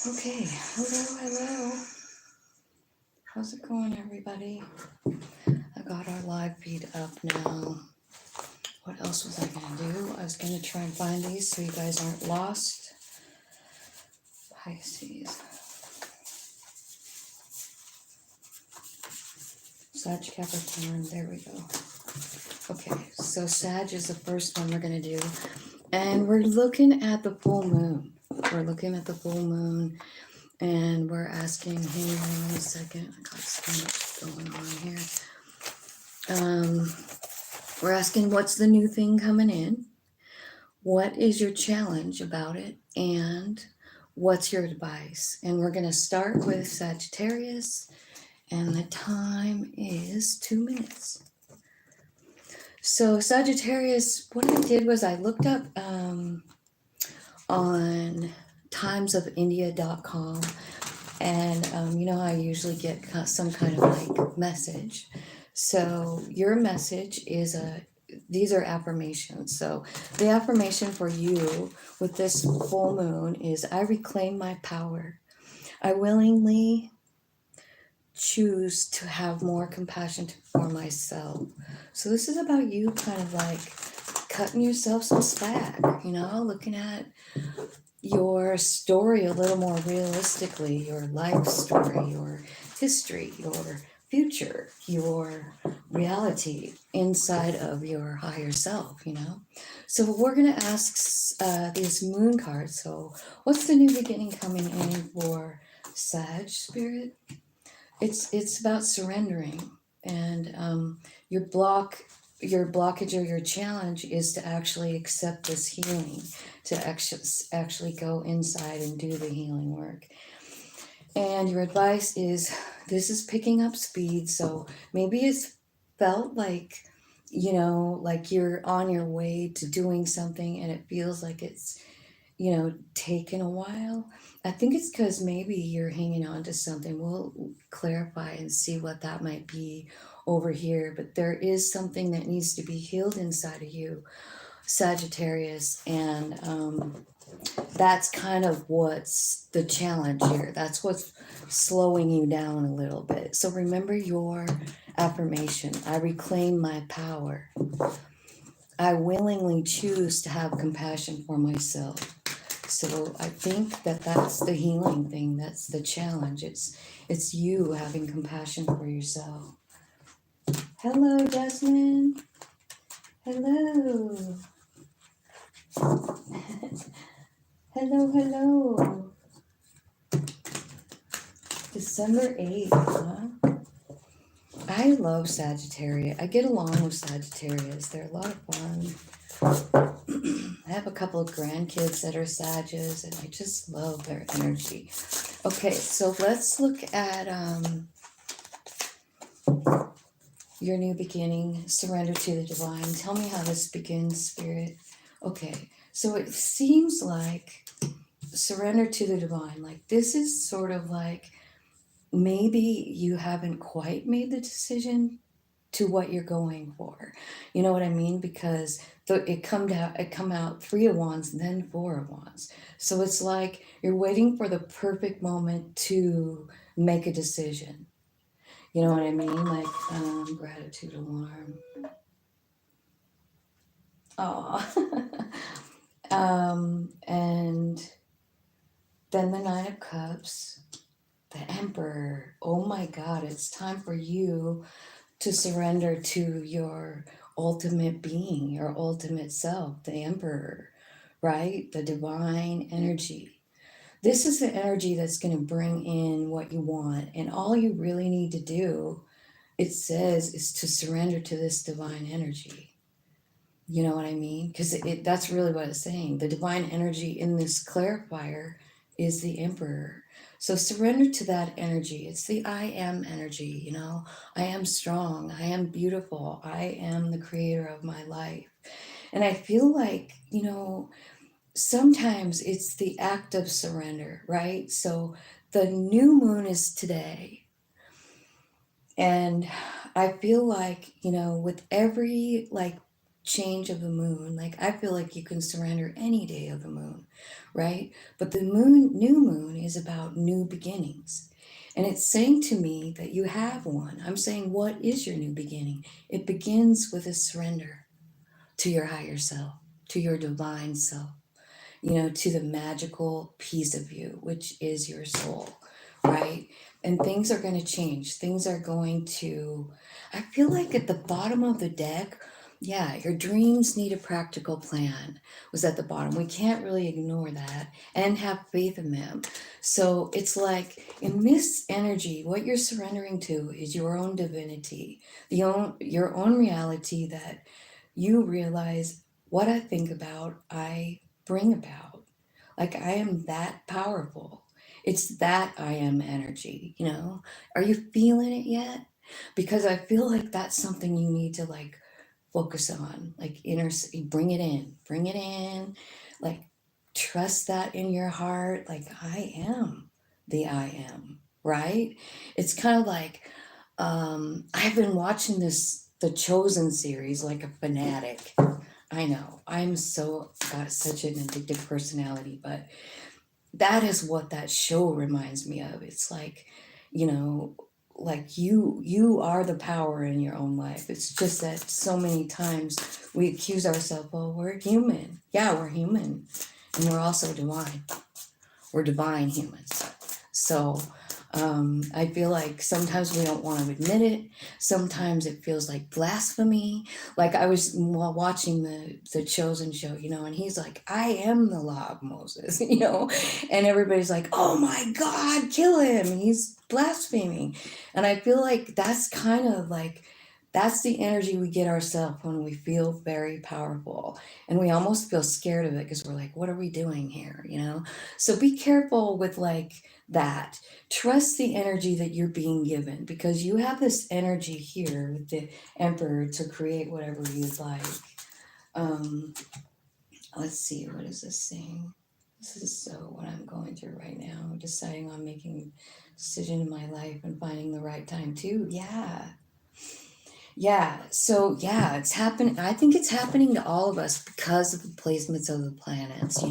Okay, hello. How's it going, everybody? I got our live feed up now. What else was I gonna do? I was gonna try and find these so you guys aren't lost. Pisces. Sag, Capricorn, there we go. Okay, so Sag is the first one we're gonna do. And we're looking at the full moon. We're looking at the full moon. And we're asking, hang on a second, I got so much going on here. We're asking, what's the new thing coming in? What is your challenge about it? And what's your advice? And we're going to start with Sagittarius, and the time is 2 minutes. So Sagittarius, what I did was I looked up on timesofindia.com, and you know, I usually get some kind of like message. So your message is these are affirmations. So the affirmation for you with this full moon is, I reclaim my power. I willingly choose to have more compassion for myself. So this is about you kind of like cutting yourself some slack, you know, looking at your story a little more realistically, your life story, your history, your future, your reality inside of your higher self, you know. So we're going to ask these moon cards. So what's the new beginning coming in for Sag spirit? It's about surrendering, and your blockage or your challenge is to actually accept this healing, to actually go inside and do the healing work. And your advice is, this is picking up speed. So maybe it's felt like, you know, like you're on your way to doing something and it feels like it's, you know, taken a while. I think it's because maybe you're hanging on to something. We'll clarify and see what that might be over here. But there is something that needs to be healed inside of you, Sagittarius. And that's kind of what's the challenge here. That's what's slowing you down a little bit. So remember your affirmation. I reclaim my power. I willingly choose to have compassion for myself. So I think that that's the healing thing. That's the challenge. It's you having compassion for yourself. Hello, Jasmine. Hello. Hello. December 8th, huh? I love Sagittarius. I get along with Sagittarius. They're a lot of fun. I have a couple of grandkids that are Sages, and I just love their energy. Okay, so let's look at your new beginning, surrender to the divine. Tell me how this begins, Spirit. Okay, so it seems like surrender to the divine. Like this is sort of like maybe you haven't quite made the decision to what you're going for. You know what I mean? Because it come out 3 of Wands, then 4 of Wands. So it's like you're waiting for the perfect moment to make a decision. You know what I mean? Like gratitude alarm. Oh. And then the 9 of Cups, the Emperor. Oh my God, it's time for you to surrender to your ultimate being, your ultimate self, the Emperor, right? The divine energy. This is the energy that's going to bring in what you want. And all you really need to do, it says, is to surrender to this divine energy. You know what I mean? Because that's really what it's saying. The divine energy in this clarifier is the Emperor. So surrender to that energy. It's the I am energy, you know. I am strong. I am beautiful. I am the creator of my life. And I feel like, you know, sometimes it's the act of surrender, right? So the new moon is today. And I feel like, you know, with every like change of the moon, like I feel like you can surrender any day of the moon, right? But the new moon is about new beginnings. And it's saying to me that you have one. I'm saying, what is your new beginning? It begins with a surrender to your higher self, to your divine self, to the magical piece of you, which is your soul, right? And things are going to change. Things are going to, I feel like at the bottom of the deck, yeah, your dreams need a practical plan was at the bottom. We can't really ignore that and have faith in them. So it's like in this energy, what you're surrendering to is your own divinity, your own reality that you realize what I think about, I bring about. Like I am that powerful. It's that I am energy. Are you feeling it yet? Because I feel like that's something you need to like focus on, like bring it in, like trust that in your heart. Like I am the I am, right? It's kind of like I've been watching the Chosen series like a fanatic. I know got such an addictive personality, but that is what that show reminds me of. It's like, you know, like you are the power in your own life. It's just that so many times we accuse ourselves, well, we're human. Yeah, we're human. And we're also divine. We're divine humans. So I feel like sometimes we don't want to admit it. Sometimes it feels like blasphemy. Like I was watching the Chosen show, and he's like, "I am the law of Moses," and everybody's like, "Oh my God, kill him! He's blaspheming." And I feel like that's kind of like that's the energy we get ourselves when we feel very powerful, and we almost feel scared of it because we're like, "What are we doing here?" So be careful with like that. Trust the energy that you're being given because you have this energy here with the Emperor to create whatever you'd like. Um, let's see, what is this saying? This is so what I'm going through right now, deciding on making a decision in my life and finding the right time too. Yeah. Yeah, so yeah, it's happening. I think it's happening to all of us because of the placements of the planets.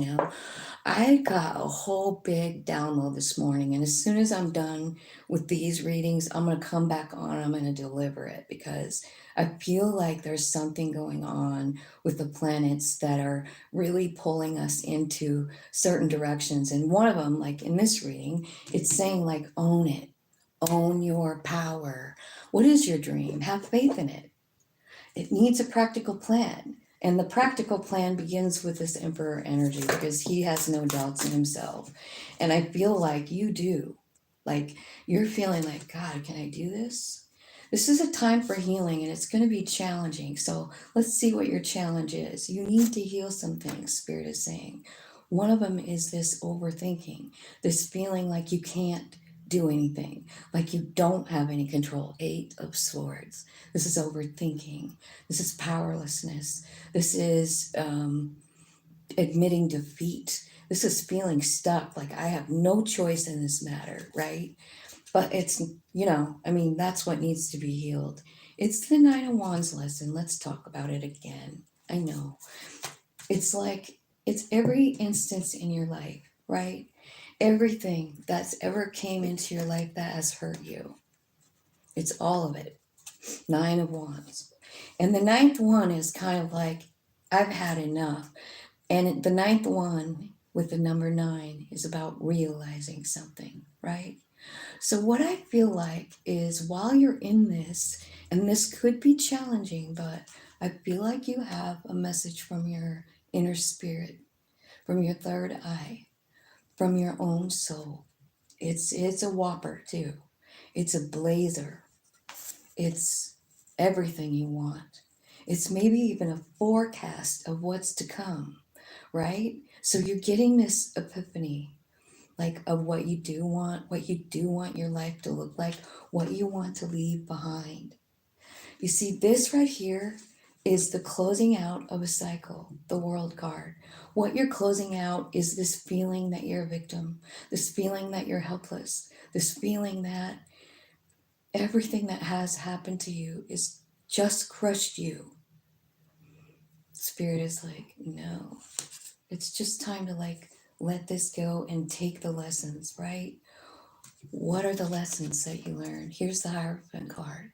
I got a whole big download this morning, and as soon as I'm done with these readings, I'm going to come back on. I'm going to deliver it because I feel like there's something going on with the planets that are really pulling us into certain directions. And one of them, like in this reading, it's saying, like, own it, own your power. What is your dream? Have faith in it. It needs a practical plan. And the practical plan begins with this Emperor energy because he has no doubts in himself. And I feel like you do. Like you're feeling like, God, can I do this? This is a time for healing and it's going to be challenging. So let's see what your challenge is. You need to heal some things, Spirit is saying. One of them is this overthinking, this feeling like you can't do anything, like you don't have any control. 8 of Swords. This is overthinking. This is powerlessness. This is admitting defeat. This is feeling stuck, like I have no choice in this matter, right? But that's what needs to be healed. It's the Nine of Wands lesson. Let's talk about it again. I know. It's like, it's every instance in your life, right? Everything that's ever came into your life that has hurt you. It's all of it. 9 of Wands. And the ninth one is kind of like, I've had enough. And the ninth one with the number 9 is about realizing something, right? So what I feel like is while you're in this, and this could be challenging, but I feel like you have a message from your inner spirit, from your third eye, from your own soul. It's a whopper too. It's a blazer. It's everything you want. It's maybe even a forecast of what's to come, right? So you're getting this epiphany, like of what you do want your life to look like, what you want to leave behind. You see, this right here is the closing out of a cycle, the World card. What you're closing out is this feeling that you're a victim, this feeling that you're helpless, this feeling that everything that has happened to you is just crushed you. Spirit is like, no, it's just time to like let this go and take the lessons, right? What are the lessons that you learned? Here's the Hierophant card.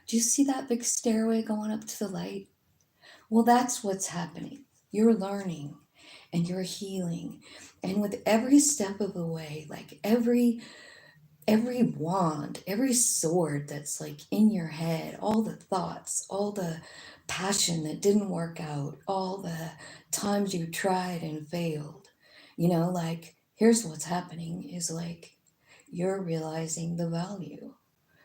Do you see that big stairway going up to the light? Well, that's what's happening. You're learning and you're healing. And with every step of the way, like every wand, every sword that's like in your head, all the thoughts, all the passion that didn't work out, all the times you tried and failed, like here's what's happening is like you're realizing the value.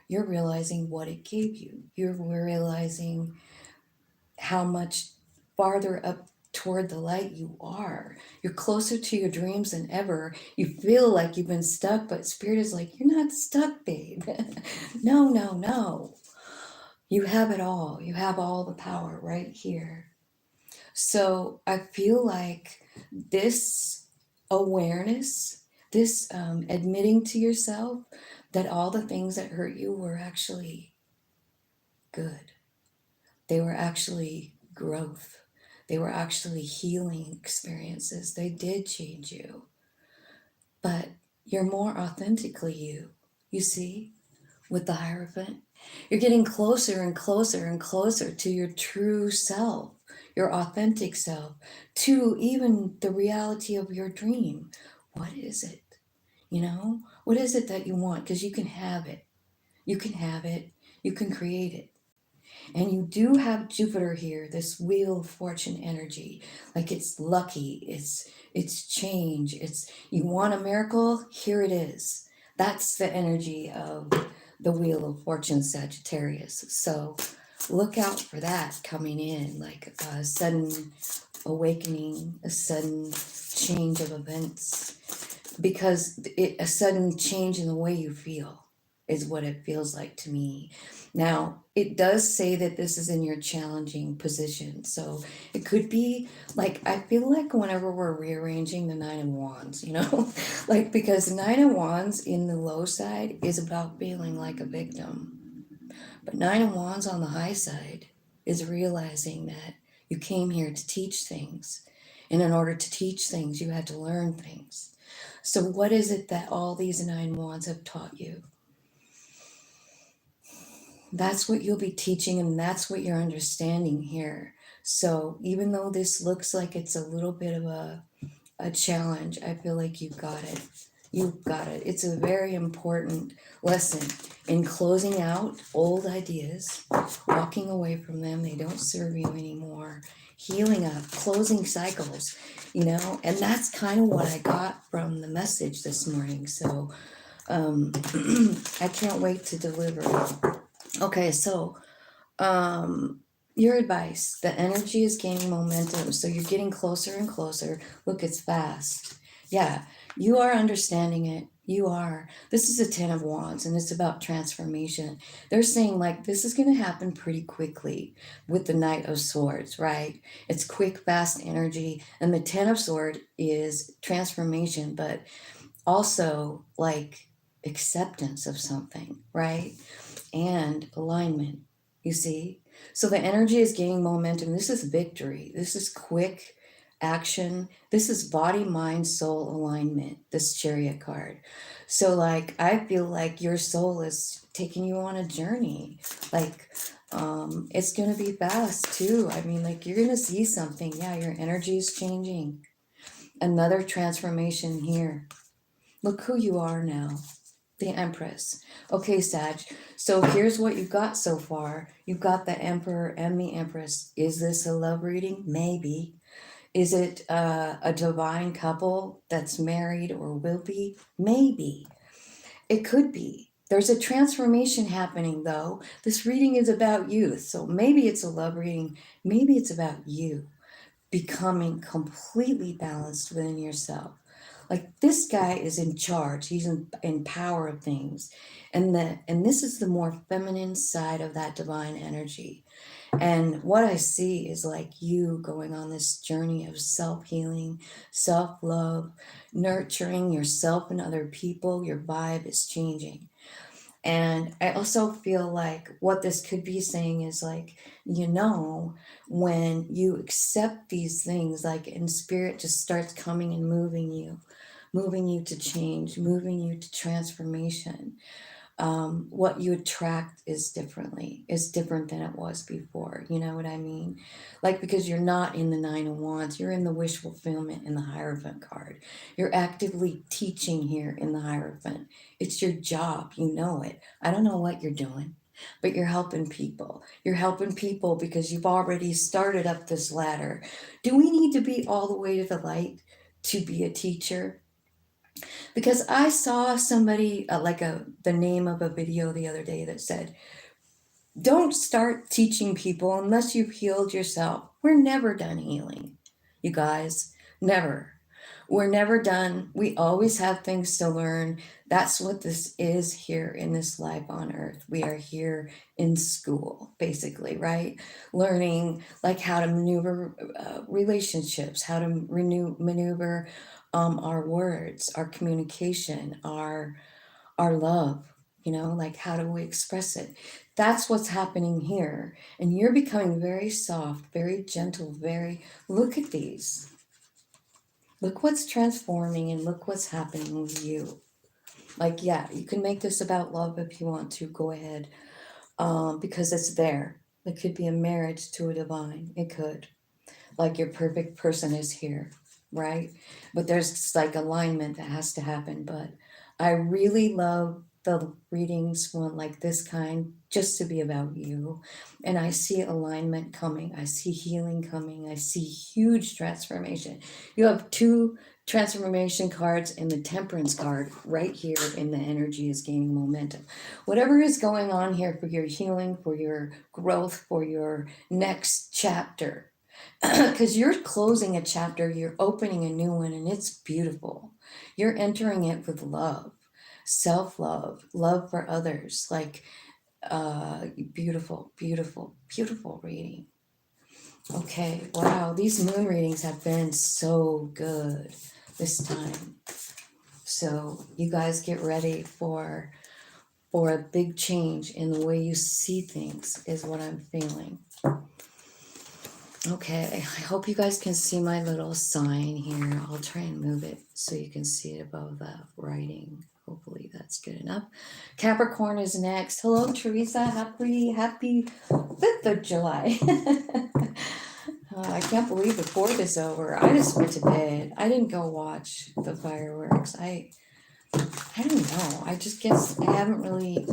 You're realizing what it gave you. You're realizing how much farther up toward the light you are. You're closer to your dreams than ever. You feel like you've been stuck, but Spirit is like, you're not stuck, babe. No, no, no. You have it all. You have all the power right here. So I feel like this awareness, this admitting to yourself that all the things that hurt you were actually good. They were actually growth. They were actually healing experiences. They did change you. But you're more authentically you. You see, with the Hierophant, you're getting closer and closer and closer to your true self, your authentic self, to even the reality of your dream. What is it? What is it that you want? Because you can have it. You can have it. You can create it. And you do have Jupiter here, this wheel of fortune energy. Like it's lucky, it's change, it's you want a miracle, here it is. That's the energy of the wheel of fortune, Sagittarius. So look out for that coming in, like a sudden awakening, a sudden change of events. Because a sudden change in the way you feel is what it feels like to me. Now, it does say that this is in your challenging position. So it could be like, I feel like whenever we're rearranging the Nine of Wands, like because the Nine of Wands in the low side is about feeling like a victim. But Nine of Wands on the high side is realizing that you came here to teach things. And in order to teach things, you had to learn things. So what is it that all these Nine Wands have taught you? That's what you'll be teaching, and that's what you're understanding here. So even though this looks like it's a little bit of a challenge, I feel like you've got it. You've got it. It's a very important lesson in closing out old ideas, walking away from them. They don't serve you anymore. Healing up, closing cycles, and that's kind of what I got from the message this morning. So I can't wait to deliver. Okay, so your advice, the energy is gaining momentum, so you're getting closer and closer. Look, it's fast. Yeah, you are understanding it. You are. This is a 10 of Wands, and it's about transformation. They're saying, like, this is going to happen pretty quickly with the Knight of Swords, right? It's quick, fast energy, and the 10 of Swords is transformation, but also, like, acceptance of something, right? And alignment, you see? So the energy is gaining momentum. This is victory. This is quick action. This is body, mind, soul alignment, this Chariot card. So like, I feel like your soul is taking you on a journey. Like, it's going to be fast too. I mean, like you're going to see something. Yeah, your energy is changing. Another transformation here. Look who you are now. The Empress. Okay, Sag. So here's what you got so far. You've got the Emperor and the Empress. Is this a love reading? Maybe. Is it a divine couple that's married or will be? Maybe. It could be. There's a transformation happening, though. This reading is about youth. So maybe it's a love reading. Maybe it's about you becoming completely balanced within yourself. Like this guy is in charge. He's in power of things. And this is the more feminine side of that divine energy. And what I see is like you going on this journey of self-healing, self-love, nurturing yourself and other people. Your vibe is changing. And I also feel like what this could be saying is like, when you accept these things, like in spirit just starts coming and moving you to change, moving you to transformation. What you attract is different than it was before. You know what I mean? Like, because you're not in the Nine of Wands, you're in the wish fulfillment in the Hierophant card. You're actively teaching here in the Hierophant. It's your job. You know it. I don't know what you're doing, but you're helping people. You're helping people because you've already started up this ladder. Do we need to be all the way to the light to be a teacher? Because I saw somebody the name of a video the other day that said, don't start teaching people unless you've healed yourself. We're never done healing, you guys. Never. We're never done. We always have things to learn. That's what this is here in this life on earth. We are here in school, basically, right? Learning like how to maneuver relationships, how to maneuver our words, our communication, our love, like how do we express it? That's what's happening here. And you're becoming very soft, very gentle, look at these. Look what's transforming and look what's happening with you. Like, yeah, you can make this about love if you want to. Go ahead. Because it's there. It could be a marriage to a divine. It could. Like your perfect person is here, right? But there's like alignment that has to happen. But I really love the readings one like this kind just to be about you. And I see alignment coming. I see healing coming. I see huge transformation. You have two transformation cards and the temperance card right here in the energy is gaining momentum. Whatever is going on here for your healing, for your growth, for your next chapter, because you're closing a chapter, you're opening a new one, and it's beautiful. You're entering it with love, self-love, love for others. Like, beautiful, beautiful, beautiful reading. Okay, wow, these moon readings have been so good this time. So you guys get ready for a big change in the way you see things is what I'm feeling. Okay, I hope you guys can see my little sign here. I'll try and move it so you can see it above the writing. Hopefully that's good enough. Capricorn is next. Hello, Teresa. Happy 5th of July. I can't believe the 4th is over. I just went to bed. I didn't go watch the fireworks. I don't know. I just guess I haven't really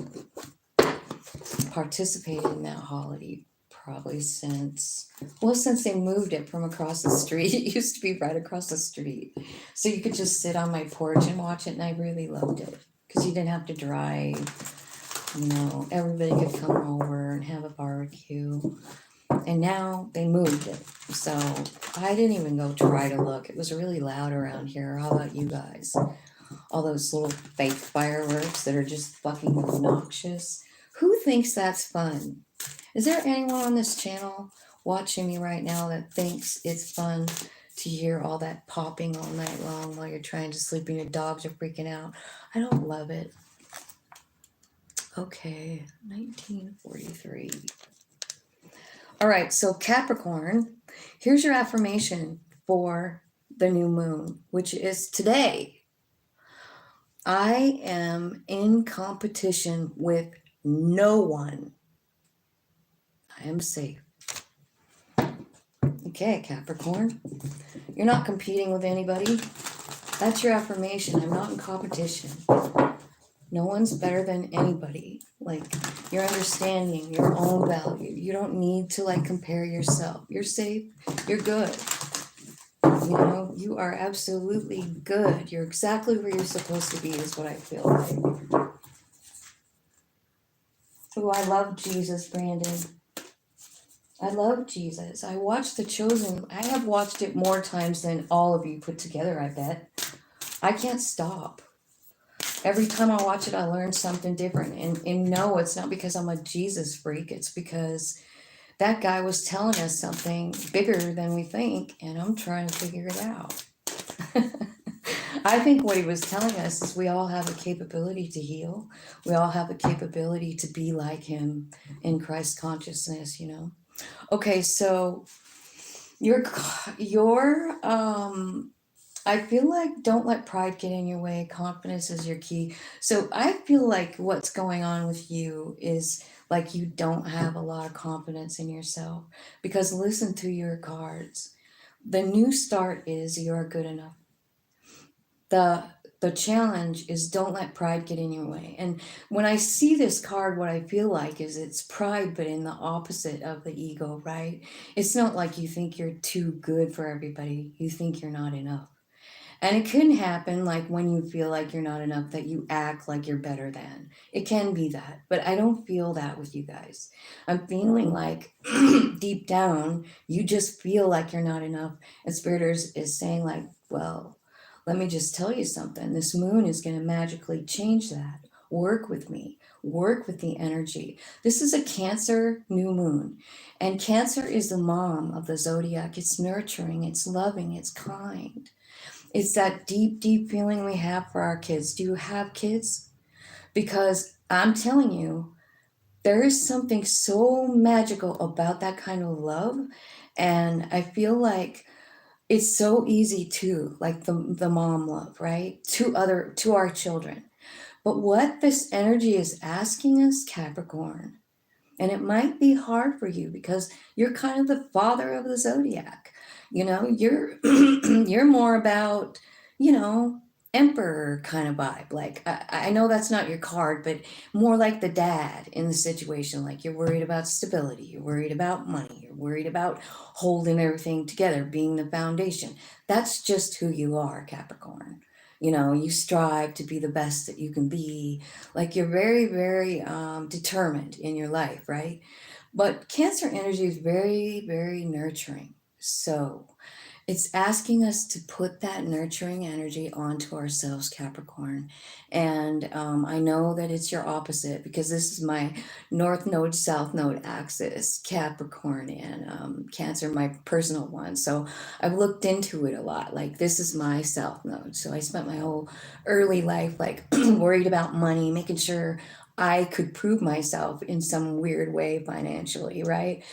participated in that holiday probably since they moved it from across the street. It used to be right across the street. So you could just sit on my porch and watch it, and I really loved it. Because you didn't have to drive, everybody could come over and have a barbecue. And now they moved it. So I didn't even go try to look. It was really loud around here. How about you guys? All those little fake fireworks that are just fucking obnoxious. Who thinks that's fun? Is there anyone on this channel watching me right now that thinks it's fun to hear all that popping all night long while you're trying to sleep and your dogs are freaking out? I don't love it. Okay, 1943. All right, so Capricorn, here's your affirmation for the new moon, which is today. I am in competition with no one. I am safe. Okay, Capricorn, you're not competing with anybody. That's your affirmation. I'm not in competition. No one's better than anybody. Like, you're understanding your own value. You don't need to compare yourself. You're safe. You're good. You are absolutely good. You're exactly where you're supposed to be is what I feel like. Oh, I love Jesus, Brandon. I love Jesus. I watched The Chosen. I have watched it more times than all of you put together, I bet. I can't stop. Every time I watch it, I learn something different. And no, it's not because I'm a Jesus freak. It's because that guy was telling us something bigger than we think, and I'm trying to figure it out. I think what he was telling us is we all have a capability to heal. We all have a capability to be like him in Christ consciousness, you know. Okay, so your I feel like don't let pride get in your way. Confidence is your key. So I feel like what's going on with you is like you don't have a lot of confidence in yourself, because listen to your cards. The new start is you're good enough. The challenge is don't let pride get in your way. And when I see this card, what I feel like is it's pride, but in the opposite of the ego, right? It's not like you think you're too good for everybody. You think you're not enough. And it can happen like when you feel like you're not enough that you act like you're better than. It can be that, but I don't feel that with you guys. I'm feeling like deep down, you just feel like you're not enough. And Spirit is saying like, well, let me just tell you something. This moon is going to magically change that. Work with me. Work with the energy. This is a Cancer new moon. And Cancer is the mom of the zodiac. It's nurturing, it's loving, it's kind. It's that deep, deep feeling we have for our kids. Do you have kids? Because I'm telling you, there is something so magical about that kind of love. And I feel like it's so easy too, like the mom love, right? To our children. But what this energy is asking us, Capricorn, and it might be hard for you because you're kind of the father of the zodiac. You know, you're you're more about, you know, emperor kind of vibe. Like I know that's not your card, but more like the dad in the situation. Like you're worried about stability, you're worried about money, you're worried about holding everything together, being the foundation. That's just who you are, Capricorn. You know, you strive to be the best that you can be. Like you're very, very determined in your life, right? But Cancer energy is very, very nurturing. So it's asking us to put that nurturing energy onto ourselves, Capricorn. And I know that it's your opposite because this is my North Node, South Node axis, Capricorn, and Cancer, my personal one. So I've looked into it a lot. Like this is my South Node. So I spent my whole early life like worried about money, making sure I could prove myself in some weird way financially, right?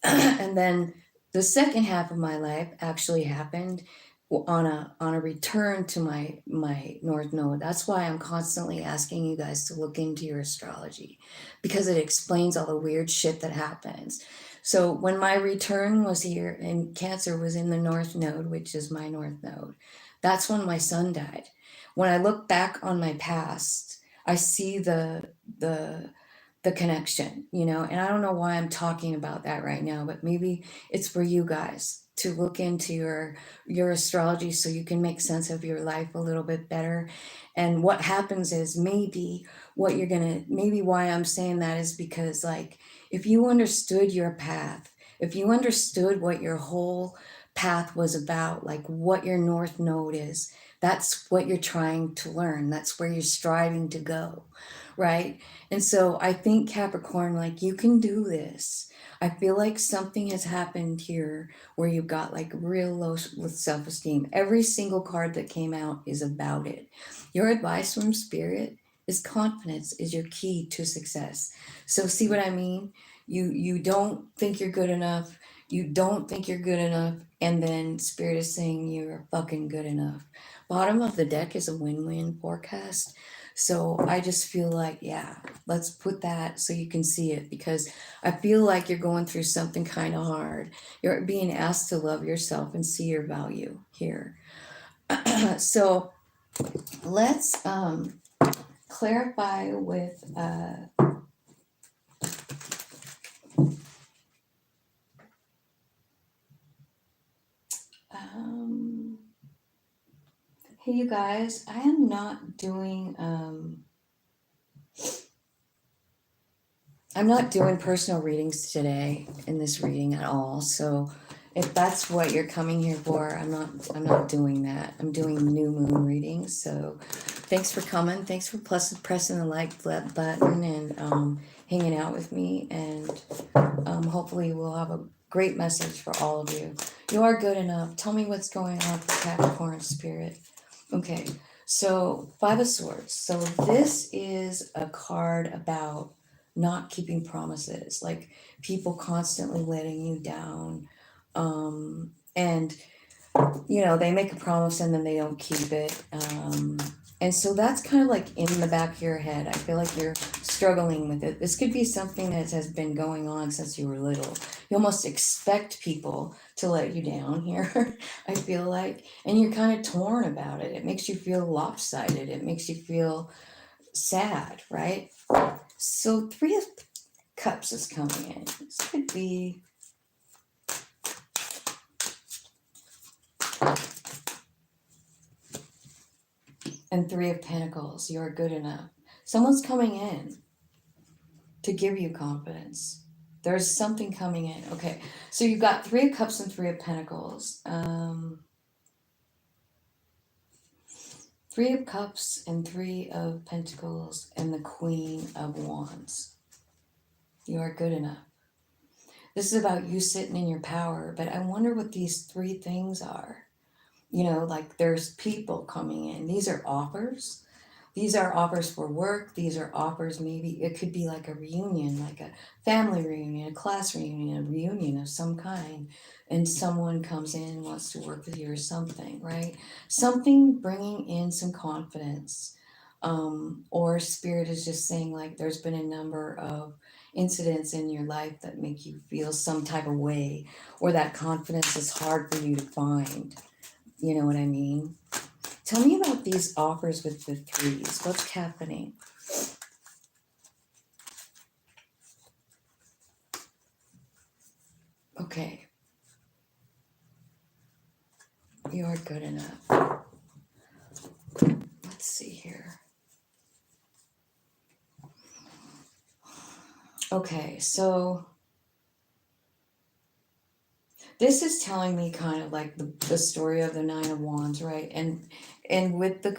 And then the second half of my life actually happened on a return to my North Node. That's why I'm constantly asking you guys to look into your astrology, because it explains all the weird shit that happens. So when my return was here and Cancer was in the North Node, which is my North Node, that's when my son died. When I look back on my past, I see the connection, you know, and I don't know why I'm talking about that right now, but maybe it's for you guys to look into your astrology so you can make sense of your life a little bit better. And what happens is maybe maybe why I'm saying that is because like if you understood your path, if you understood what your whole path was about, like what your North Node is, that's what you're trying to learn. That's where you're striving to go, right? And so I think Capricorn, like you can do this. I feel like something has happened here where you've got like real low with self-esteem. Every single card that came out is about it. Your advice from Spirit is confidence is your key to success. So see what I mean? You don't think you're good enough. You don't think you're good enough. And then Spirit is saying you're fucking good enough. Bottom of the deck is a win-win forecast. So I just feel like, yeah, let's put that so you can see it, because I feel like you're going through something kind of hard. You're being asked to love yourself and see your value here. So let's clarify with hey you guys, I am not doing I'm not doing personal readings today in this reading at all. So if that's what you're coming here for, I'm not doing that. I'm doing new moon readings. So thanks for coming. Thanks for pressing the like button and hanging out with me. And hopefully we'll have a great message for all of you. You are good enough. Tell me what's going on for Capricorn Spirit. Okay, so Five of Swords. So this is a card about not keeping promises, like people constantly letting you down. And they make a promise and then they don't keep it. And so that's kind of like in the back of your head. I feel like you're struggling with it. This could be something that has been going on since you were little. You almost expect people to let you down here, I feel like. And you're kind of torn about it. It makes you feel lopsided. It makes you feel sad, right? So Three of Cups is coming in. This could be and Three of Pentacles. You're good enough. Someone's coming in to give you confidence. There's something coming in. Okay, so you've got Three of Cups and Three of Pentacles. Three of Cups and Three of Pentacles and the Queen of Wands. You are good enough. This is about you sitting in your power, but I wonder what these three things are. Like there's people coming in. These are offers. These are offers for work. These are offers, maybe it could be like a reunion, like a family reunion, a class reunion, a reunion of some kind. And someone comes in and wants to work with you or something, right? Something bringing in some confidence. Or Spirit is just saying, like, there's been a number of incidents in your life that make you feel some type of way, or that confidence is hard for you to find. You know what I mean? Tell me about these offers with the threes. What's happening? Okay. You are good enough. Let's see here. Okay, so this is telling me kind of like the story of the Nine of Wands, right? And with the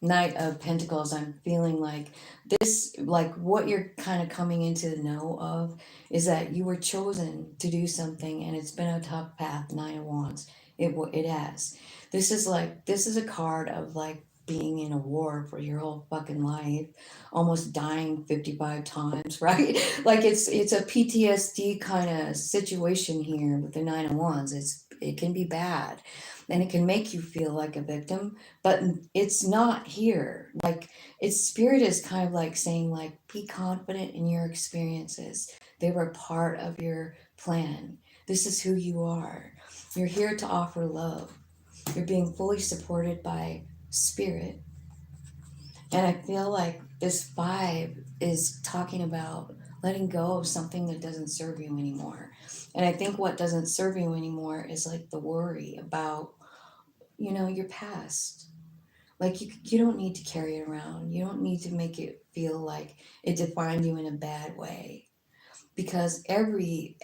Knight of Pentacles, I'm feeling like this, like what you're kind of coming into the know of is that you were chosen to do something and it's been a tough path. Nine of Wands. It has. This is a card of like being in a war for your whole fucking life, almost dying 55 times, right? Like it's a PTSD kind of situation here with the Nine of Wands. It can be bad and it can make you feel like a victim, but it's not here. Like its spirit is kind of like saying, like, be confident in your experiences. They were part of your plan. This is who you are. You're here to offer love. You're being fully supported by spirit. And I feel like this five is talking about letting go of something that doesn't serve you anymore. And I think what doesn't serve you anymore is like the worry about, your past. Like you don't need to carry it around. You don't need to make it feel like it defined you in a bad way. Because every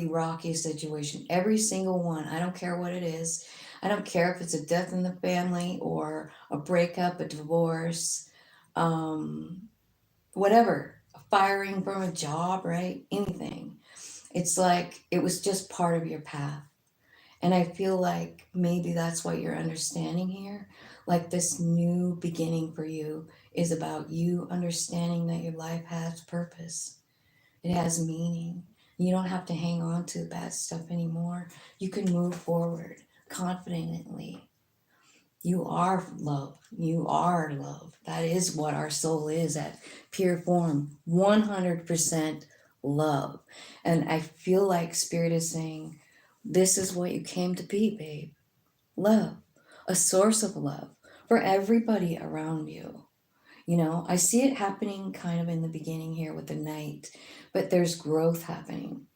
rocky situation, every single one, I don't care what it is. I don't care if it's a death in the family or a breakup, a divorce, whatever, a firing from a job, right? Anything. It's like it was just part of your path. And I feel like maybe that's what you're understanding here. Like this new beginning for you is about you understanding that your life has purpose, it has meaning. You don't have to hang on to the bad stuff anymore. You can move forward confidently. You are love. You are love. That is what our soul is at pure form 100% love. And I feel like Spirit is saying, this is what you came to be, babe. Love, a source of love for everybody around you. I see it happening kind of in the beginning here with the Knight, but there's growth happening,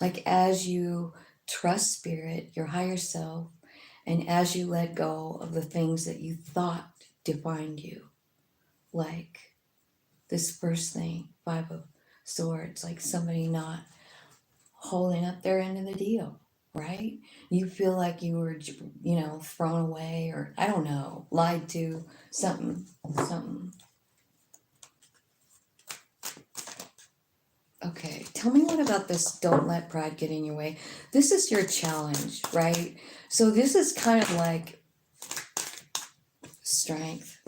like as you trust Spirit, your higher self, and as you let go of the things that you thought defined you, like this first thing, Five of Swords, like somebody not holding up their end of the deal, right? You feel like you were, thrown away or I don't know, lied to, something. Okay, tell me what about this don't let pride get in your way. This is your challenge, right? So this is kind of like strength.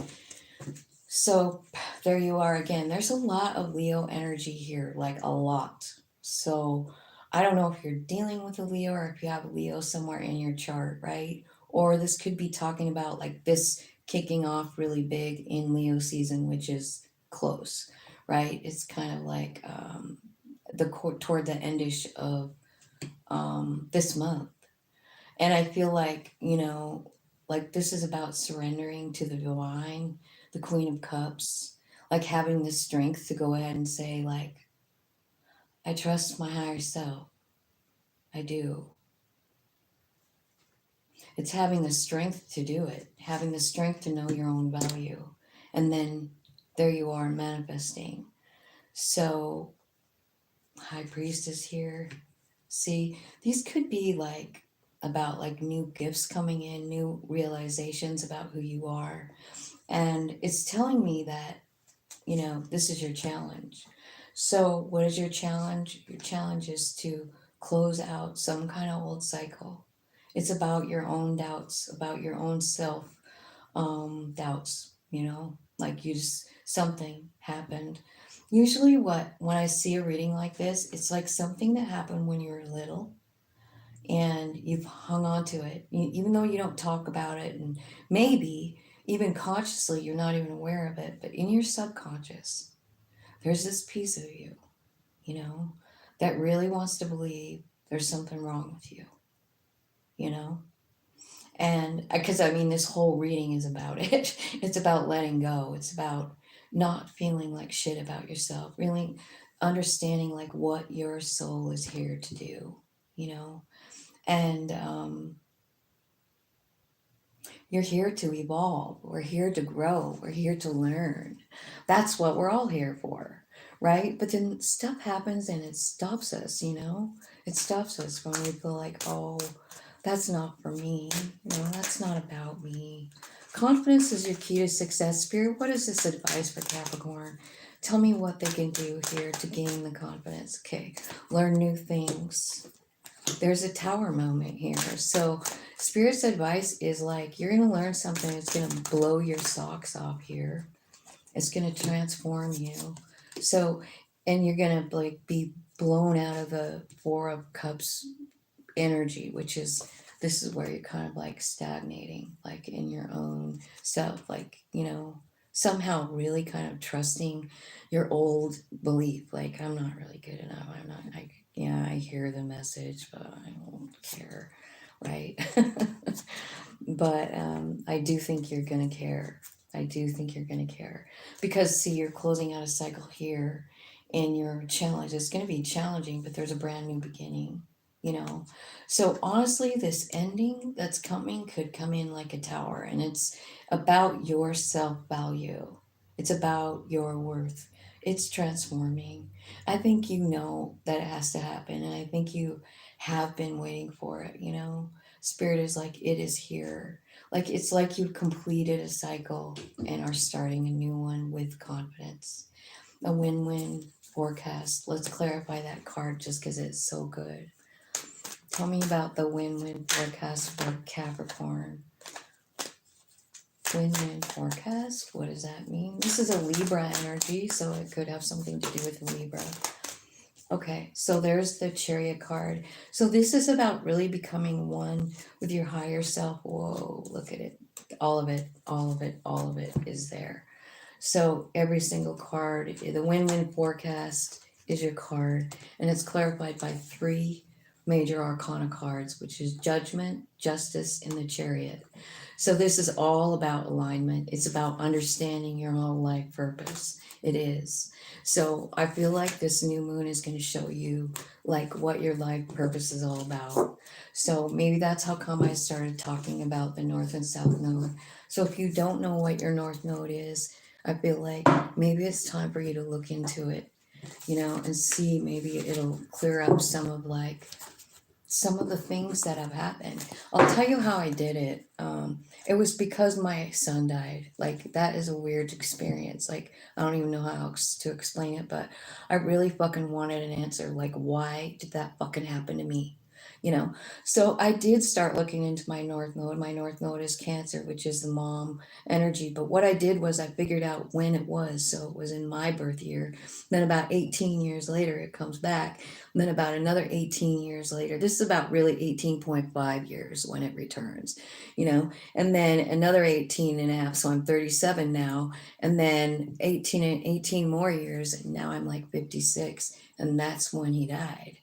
So there you are again. There's a lot of Leo energy here, like a lot. So I don't know if you're dealing with a Leo or if you have a Leo somewhere in your chart, right? Or this could be talking about like this kicking off really big in Leo season, which is close, right? It's kind of like toward the endish of this month. And I feel like, like this is about surrendering to the divine, the Queen of Cups, like having the strength to go ahead and say, like, I trust my higher self. I do. It's having the strength to do it, having the strength to know your own value. And then there you are manifesting. So, High Priestess here. See, these could be like about like new gifts coming in, new realizations about who you are. And it's telling me that, this is your challenge. So, what is your challenge? Your challenge is to close out some kind of old cycle. It's about your own doubts, about your own self doubts, like you just, something happened. Usually, when I see a reading like this, it's like something that happened when you were little and you've hung on to it, even though you don't talk about it, and maybe even consciously you're not even aware of it, but in your subconscious, there's this piece of you, you know, that really wants to believe there's something wrong with you, you know? And because I mean, this whole reading is about it. It's about letting go. It's about not feeling like shit about yourself, really understanding like what your soul is here to do, you know? And you're here to evolve. We're here to grow. We're here to learn. That's what we're all here for, right? But then stuff happens and it stops us, It stops us when we feel like, oh, that's not for me. That's not about me. Confidence is your key to success. Spirit, what is this advice for Capricorn? Tell me what they can do here to gain the confidence. Okay, learn new things. There's a tower moment here. So Spirit's advice is like, you're going to learn something that's going to blow your socks off here. It's going to transform you. So, and you're going to like be blown out of the Four of Cups energy, which is, this is where you're kind of like stagnating, like in your own self, like, somehow really kind of trusting your old belief, like, I'm not really good enough. I'm not, yeah, I hear the message, but I won't care, right? But I do think you're going to care. I do think you're going to care because, see, you're closing out a cycle here and your challenge is going to be challenging, but there's a brand new beginning, So honestly, this ending that's coming could come in like a tower, and it's about your self-value. It's about your worth. It's transforming. I think you know that it has to happen, and I think you have been waiting for it, Spirit is like, it is here. Like, it's like you've completed a cycle and are starting a new one with confidence. A win-win forecast. Let's clarify that card just because it's so good. Tell me about the win-win forecast for Capricorn. Win-win forecast? What does that mean? This is a Libra energy, so it could have something to do with Libra. Okay, so there's the Chariot card. So this is about really becoming one with your higher self. Whoa, look at it. All of it, all of it, all of it is there. So every single card, the win-win forecast is your card, and it's clarified by 3 major arcana cards, which is Judgment, Justice, and the Chariot. So this is all about alignment. It's about understanding your whole life purpose. It is. So I feel like this new moon is going to show you like what your life purpose is all about. So maybe that's how come I started talking about the North and South Node. So if you don't know what your North Node is, I feel like maybe it's time for you to look into it, and see, maybe it'll clear up some of the things that have happened. I'll tell you how I did it. It was because my son died. Like, that is a weird experience. Like, I don't even know how to explain it, but I really fucking wanted an answer. Like, why did that fucking happen to me? you know. So I did start looking into my North Node. My North Node is Cancer, which is the mom energy. But what I did was I figured out when it was. So it was in my birth year. Then about 18 years later, it comes back. And then about another 18 years later, this is about really 18.5 years when it returns, you know, and then another 18 and a half. So I'm 37 now. And then 18 and 18 more years. And now I'm like 56. And that's when he died.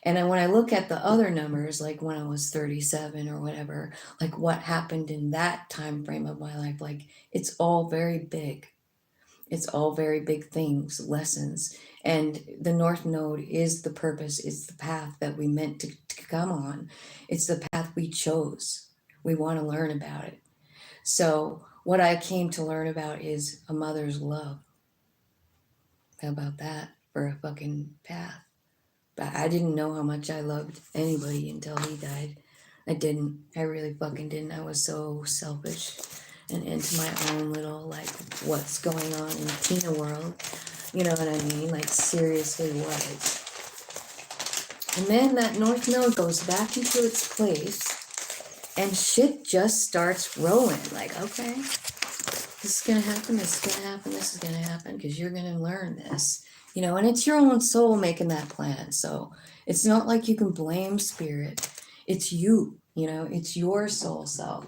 And then when I look at the other numbers, like when I was 37 or whatever, like what happened in that time frame of my life, like it's all very big. It's all very big things, lessons. And the North Node is the purpose, it's the path that we meant to come on. It's the path we chose. We want to learn about it. So, what I came to learn about is a mother's love. How about that for a fucking path? But I didn't know how much I loved anybody until he died. I didn't. I really fucking didn't. I was so selfish and into my own little, like, what's going on in Tina world. You know what I mean? Like, seriously, what? And then that North Node goes back into its place and shit just starts rolling. Like, okay, this is gonna happen, this is gonna happen, this is gonna happen, because you're gonna learn this. You know, and it's your own soul making that plan. So it's not like you can blame spirit. It's you, you know, it's your soul self.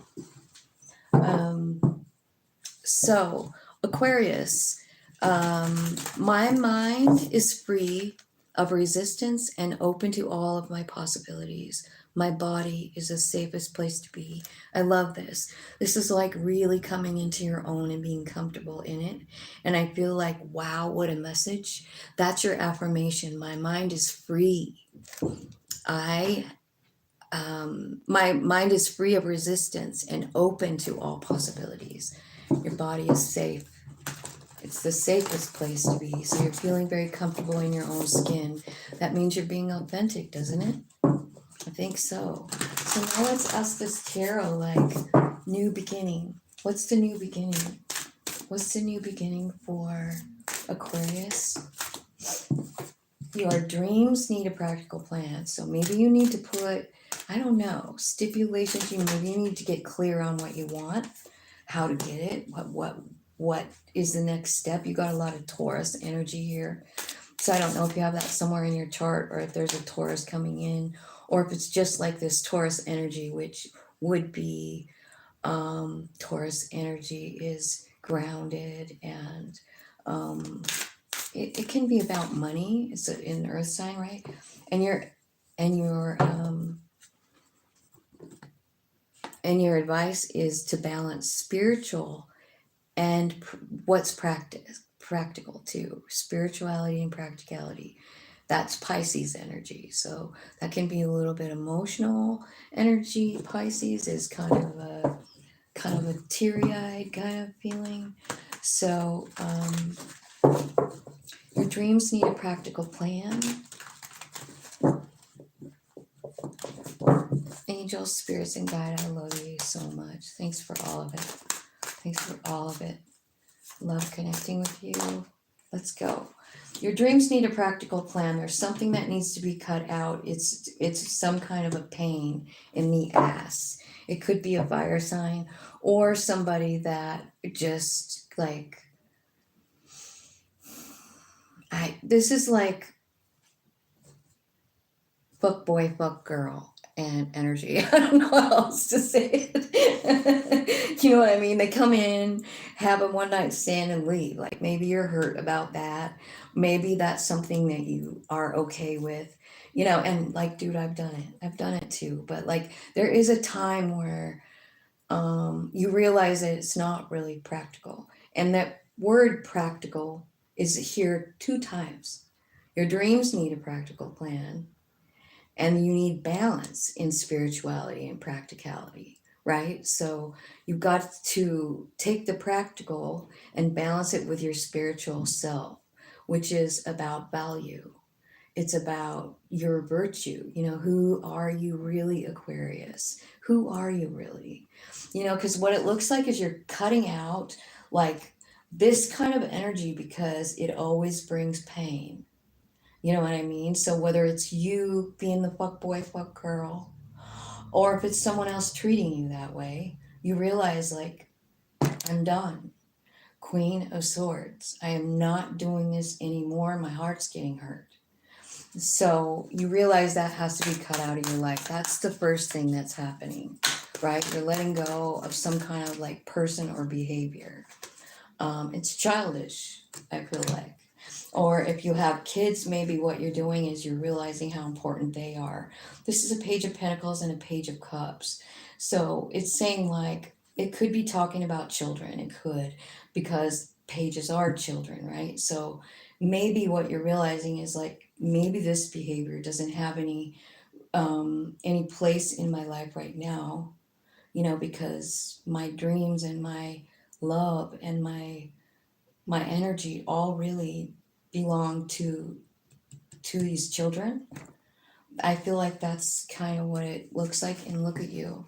So Aquarius, my mind is free of resistance and open to all of my possibilities. My body is the safest place to be. I love this. This is like really coming into your own and being comfortable in it. And I feel like, wow, what a message. That's your affirmation. My mind is free. My mind is free of resistance and open to all possibilities. Your body is safe. It's the safest place to be. So you're feeling very comfortable in your own skin. That means you're being authentic, doesn't it? I think so. So now let's ask this tarot, like, new beginning. What's the new beginning? What's the new beginning for Aquarius? Your dreams need a practical plan. So maybe you need to put, I don't know, stipulations. Maybe you need to get clear on what you want, how to get it, what is the next step. You got a lot of Taurus energy here. So I don't know if you have that somewhere in your chart, or if there's a Taurus coming in, or if it's just like this Taurus energy, which would be Taurus energy is grounded, and it can be about money. It's an earth sign, right? And your advice is to balance spiritual and what's practical too. Spirituality and practicality. That's Pisces energy. So that can be a little bit emotional energy. Pisces is kind of a teary-eyed kind of feeling. So your dreams need a practical plan. Angels, spirits, and guide, I love you so much. Thanks for all of it. Thanks for all of it. Love connecting with you. Let's go. Your dreams need a practical plan. There's something that needs to be cut out. It's some kind of a pain in the ass. It could be a fire sign, or somebody that just like, this is like fuck boy, fuck girl and energy. I don't know how else to say it. You know what I mean? They come in, have a one night stand, and leave. Like, maybe you're hurt about that. Maybe that's something that you are okay with, you know. And like, dude, I've done it. I've done it too. But like, there is a time where you realize that it's not really practical. And that word practical is here 2 times. Your dreams need a practical plan, and you need balance in spirituality and practicality, right? So you've got to take the practical and balance it with your spiritual self, which is about value. It's about your virtue. You know, who are you really, Aquarius? Who are you really? You know, because what it looks like is you're cutting out like this kind of energy because it always brings pain. You know what I mean? So whether it's you being the fuck boy, fuck girl, or if it's someone else treating you that way, you realize, like, I'm done. Queen of Swords. I am not doing this anymore. My heart's getting hurt. So you realize that has to be cut out of your life. That's the first thing that's happening, right? You're letting go of some kind of like person or behavior. It's childish, I feel like. Or if you have kids, maybe what you're doing is you're realizing how important they are. This is a Page of Pentacles and a Page of Cups. So it's saying, like, it could be talking about children. It could, because pages are children, right? So maybe what you're realizing is, like, maybe this behavior doesn't have any place in my life right now, because my dreams and my love and my energy all really belong to these children. I feel like that's kind of what it looks like. And look at you.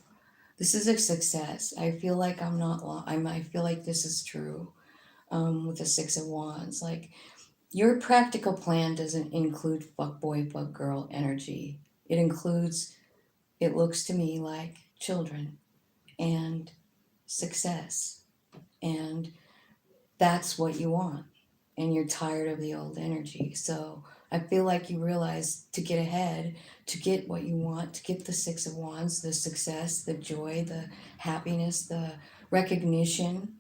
This is a success. I feel like I'm not. I feel like this is true. With the Six of Wands, like, your practical plan doesn't include fuck boy, fuck girl energy. It includes. It looks to me like children and success, and that's what you want, and you're tired of the old energy. So I feel like you realize, to get ahead, to get what you want, to get the Six of Wands, the success, the joy, the happiness, the recognition,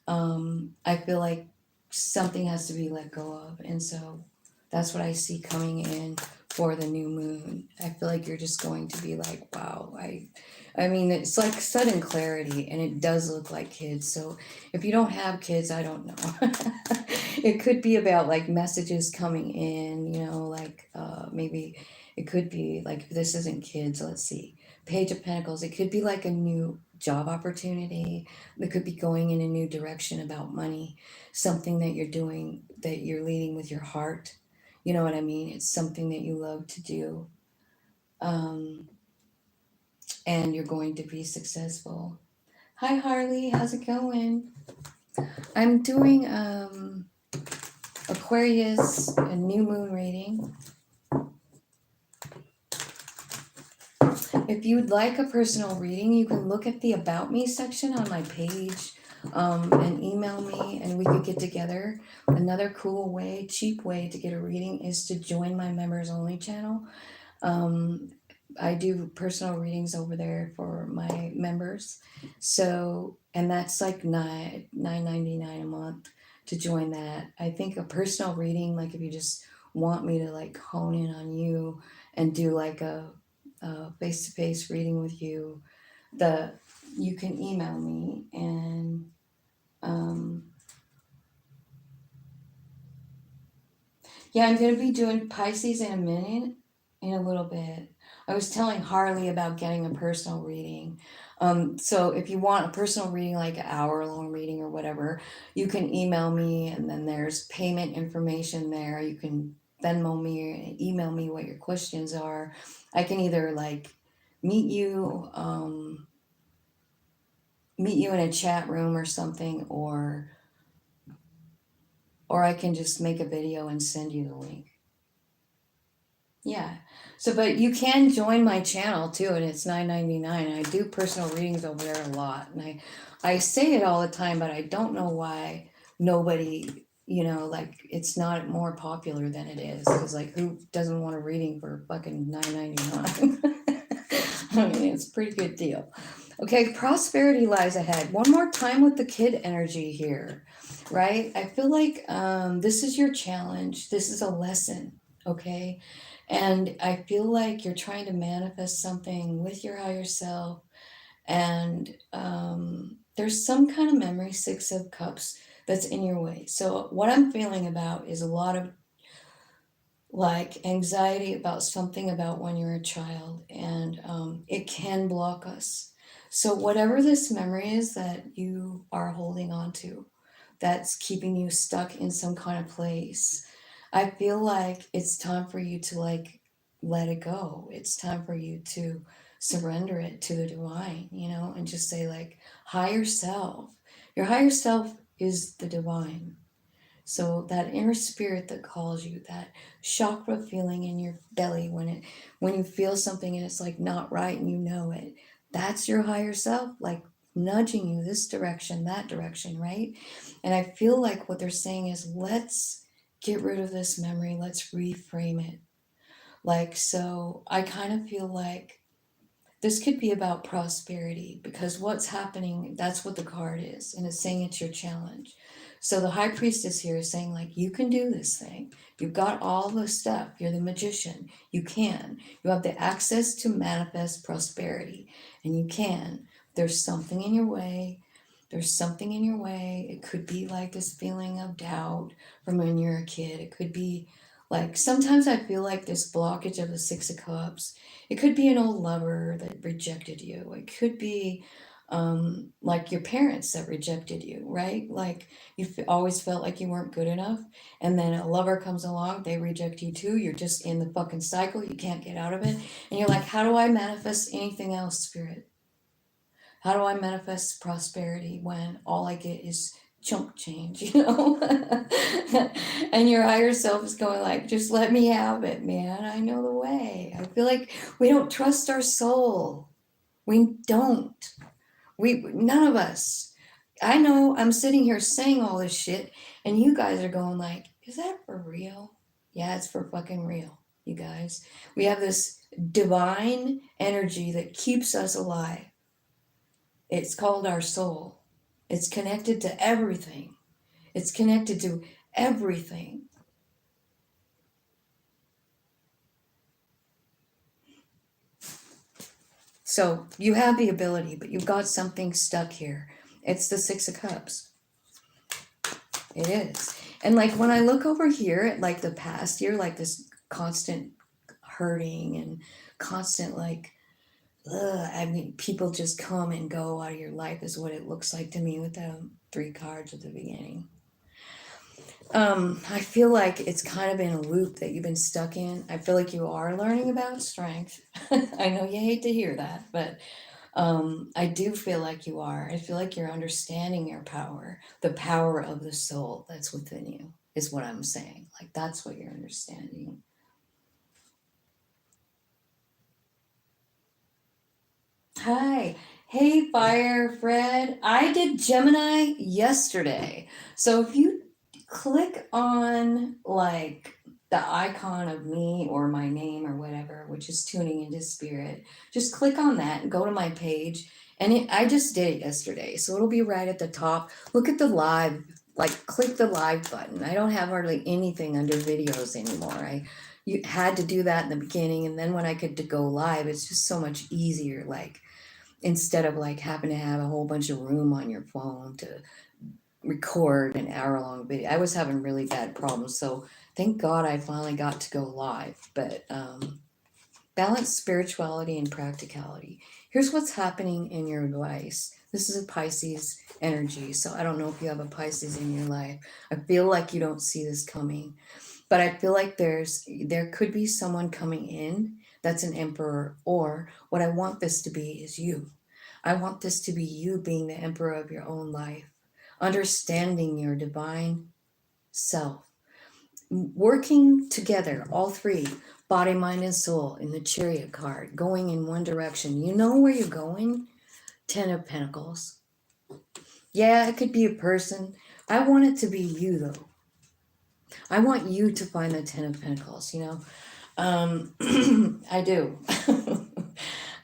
I feel like something has to be let go of. And so that's what I see coming in for the new moon. I feel like you're just going to be like, wow, I mean, it's like sudden clarity, and it does look like kids. So if you don't have kids, I don't know. It could be about like messages coming in, like, maybe it could be like, if this isn't kids, let's see, Page of Pentacles, it could be like a new job opportunity. It could be going in a new direction about money, something that you're doing, that you're leading with your heart. You know what I mean? It's something that you love to do. Um, and you're going to be successful. Hi, Harley. How's it going? I'm doing Aquarius, a new moon reading. If you'd like a personal reading, you can look at the About Me section on my page, and email me, and we could get together. Another cool way, cheap way to get a reading is to join my members only channel. I do personal readings over there for my members. So, and that's like $9.99 a month to join that. I think a personal reading, like if you just want me to like hone in on you and do like a face-to-face reading with you, you can email me, and yeah, I'm gonna be doing Pisces in a minute, in a little bit. I was telling Harley about getting a personal reading. So if you want a personal reading, like an hour-long reading or whatever, you can email me, and then there's payment information there. You can Venmo me or email me what your questions are. I can either like meet you, in a chat room or something, or I can just make a video and send you the link. Yeah. So, but you can join my channel too, and it's $9.99. I do personal readings over there a lot, and I say it all the time, but I don't know why nobody, like, it's not more popular than it is. Because, like, who doesn't want a reading for fucking $9.99? I mean, it's a pretty good deal. Okay, prosperity lies ahead. One more time with the kid energy here, right? I feel like this is your challenge. This is a lesson, okay? And I feel like you're trying to manifest something with your higher self. And there's some kind of memory, Six of Cups, that's in your way. So, what I'm feeling about is a lot of like anxiety about something about when you're a child, and it can block us. So whatever this memory is that you are holding on to, that's keeping you stuck in some kind of place, I feel like it's time for you to like let it go. It's time for you to surrender it to the divine, and just say, like, higher self, your higher self is the divine. So that inner spirit that calls you, that chakra feeling in your belly when you feel something and it's like not right and you know it, that's your higher self, like nudging you this direction, that direction, right? And I feel like what they're saying is, let's get rid of this memory, let's reframe it. Like, so I kind of feel like this could be about prosperity, because what's happening, that's what the card is, and it's saying it's your challenge. So the high priestess here is saying, like, you can do this thing. You've got all the stuff. You're the magician. You can. You have the access to manifest prosperity, and you can. There's something in your way. There's something in your way. It could be like this feeling of doubt from when you're a kid. It could be like, sometimes I feel like this blockage of the Six of Cups. It could be an old lover that rejected you. It could be like your parents that rejected you, right? Like you always felt like you weren't good enough. And then a lover comes along, they reject you too. You're just in the fucking cycle. You can't get out of it. And you're like, how do I manifest anything else, spirit? How do I manifest prosperity when all I get is chunk change, you know? And your higher self is going like, just let me have it, man. I know the way. I feel like we don't trust our soul. We don't. None of us. I know I'm sitting here saying all this shit, and you guys are going like, is that for real? Yeah, it's for fucking real, you guys. We have this divine energy that keeps us alive. It's called our soul. It's connected to everything. It's connected to everything. So you have the ability, but you've got something stuck here. It's the Six of Cups. It is. And like when I look over here at like the past year, like this constant hurting and constant like, I mean, people just come and go out of your life is what it looks like to me with the 3 cards at the beginning. I feel like it's kind of been a loop that you've been stuck in. I feel like you are learning about strength. I know you hate to hear that, but I do feel like you are. I feel like you're understanding your power, the power of the soul that's within you, is what I'm saying. Like, that's what you're understanding. Hi. Hey, Fire Fred. I did Gemini yesterday. So if you click on like the icon of me or my name or whatever, which is tuning into spirit, just click on that and go to my page. And I just did it yesterday. So it'll be right at the top. Look at the live, like click the live button. I don't have hardly anything under videos anymore. You had to do that in the beginning. And then when I could to go live, it's just so much easier. Like, instead of like having to have a whole bunch of room on your phone to record an hour-long video. I was having really bad problems, so thank God I finally got to go live. But balance spirituality and practicality. Here's what's happening in your advice. This is a Pisces energy, so I don't know if you have a Pisces in your life. I feel like you don't see this coming, but I feel like there could be someone coming in that's an emperor, or what I want this to be is you. I want this to be you being the emperor of your own life, understanding your divine self, working together, all three, body, mind, and soul, in the Chariot card, going in one direction. You know where you're going? 10 of Pentacles. Yeah, it could be a person. I want it to be you, though. I want you to find the 10 of Pentacles, you know? I do.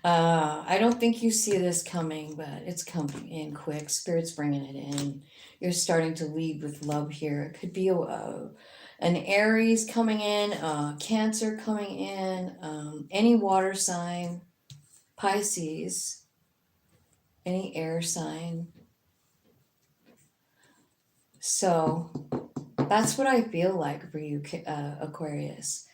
I don't think you see this coming, but it's coming in quick. Spirit's bringing it in. You're starting to lead with love here. It could be an Aries coming in, Cancer coming in, any water sign, Pisces, any air sign. So that's what I feel like for you, Aquarius.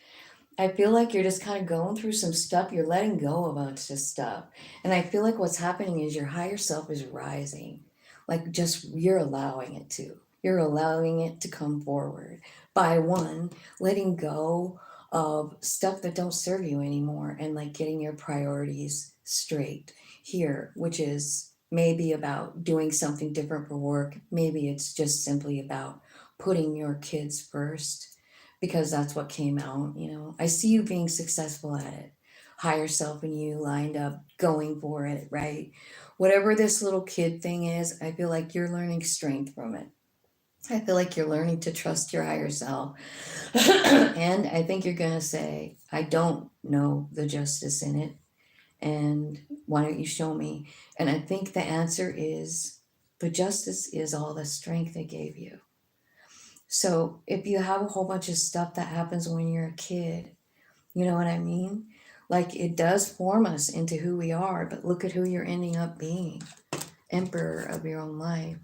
I feel like you're just kind of going through some stuff. You're letting go of a bunch of stuff. And I feel like what's happening is your higher self is rising. Like, just you're allowing it to. You're allowing it to come forward by one, letting go of stuff that don't serve you anymore and like getting your priorities straight here, which is maybe about doing something different for work. Maybe it's just simply about putting your kids first because that's what came out, I see you being successful at it. Higher self and you lined up going for it, right? Whatever this little kid thing is, I feel like you're learning strength from it. I feel like you're learning to trust your higher self. And I think you're going to say, I don't know the justice in it. And why don't you show me? And I think the answer is the justice is all the strength they gave you. So if you have a whole bunch of stuff that happens when you're a kid, you know what I mean? Like it does form us into who we are, but look at who you're ending up being. Emperor of your own life.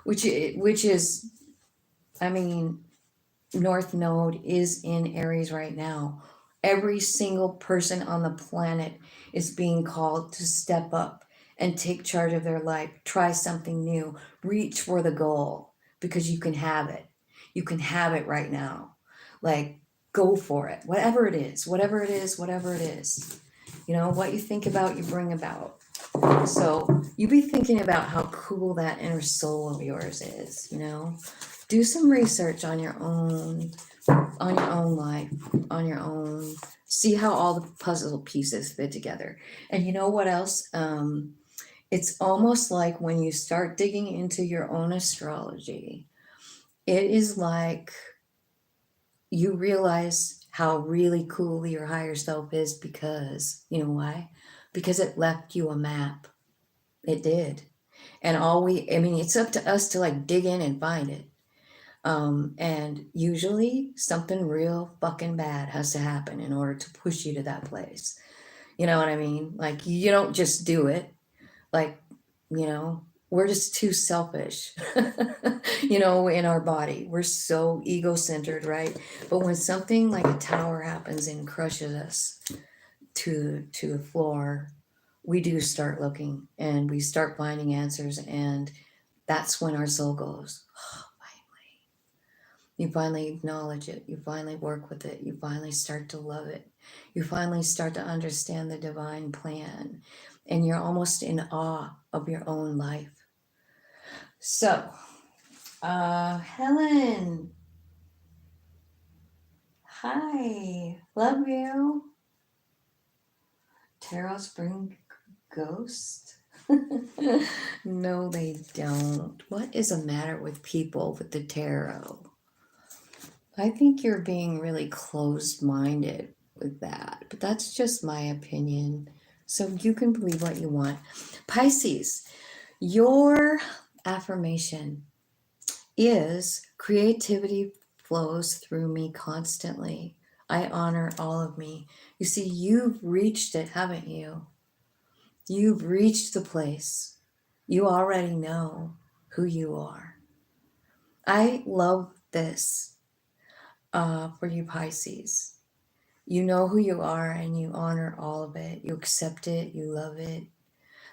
Which is, I mean, North Node is in Aries right now. Every single person on the planet is being called to step up and take charge of their life, try something new, reach for the goal because you can have it. You can have it right now. Like, go for it. Whatever it is, whatever it is, whatever it is. What you think about, you bring about. So you be thinking about how cool that inner soul of yours is, Do some research on your own life, on your own. See how all the puzzle pieces fit together. And you know what else? It's almost like when you start digging into your own astrology, it is like you realize how really cool your higher self is because, you know why? Because it left you a map. It did. And it's up to us to like dig in and find it. And usually something real fucking bad has to happen in order to push you to that place. You know what I mean? Like you don't just do it. Like, we're just too selfish, in our body. We're so ego-centered, right? But when something like a tower happens and crushes us to the floor, we do start looking and we start finding answers, and that's when our soul goes, oh, finally. You finally acknowledge it. You finally work with it. You finally start to love it. You finally start to understand the divine plan, and you're almost in awe of your own life. So, Helen, hi, love you. Tarots bring ghosts? No, they don't. What is the matter with people with the tarot? I think you're being really closed-minded with that, but that's just my opinion. So you can believe what you want. Pisces, your affirmation is creativity flows through me constantly. I honor all of me. You see, you've reached it, haven't you? You've reached the place. You already know who you are. I love this for you Pisces. You know who you are and you honor all of it. You accept it. You love it.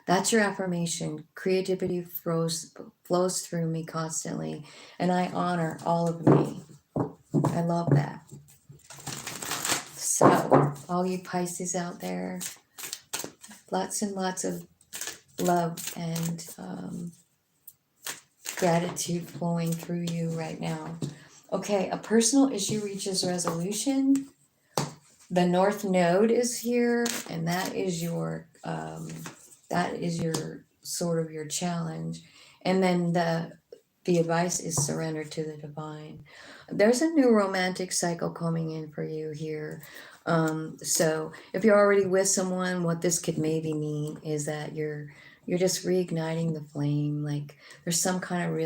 That's your affirmation. Creativity flows through me constantly, and I honor all of me. I love that. So, all you Pisces out there, lots and lots of love and gratitude flowing through you right now. Okay, a personal issue reaches resolution. The North Node is here, and that is your sort of your challenge. And then the advice is surrender to the divine. There's a new romantic cycle coming in for you here. So if you're already with someone, what this could maybe mean is that you're just reigniting the flame. Like there's some kind of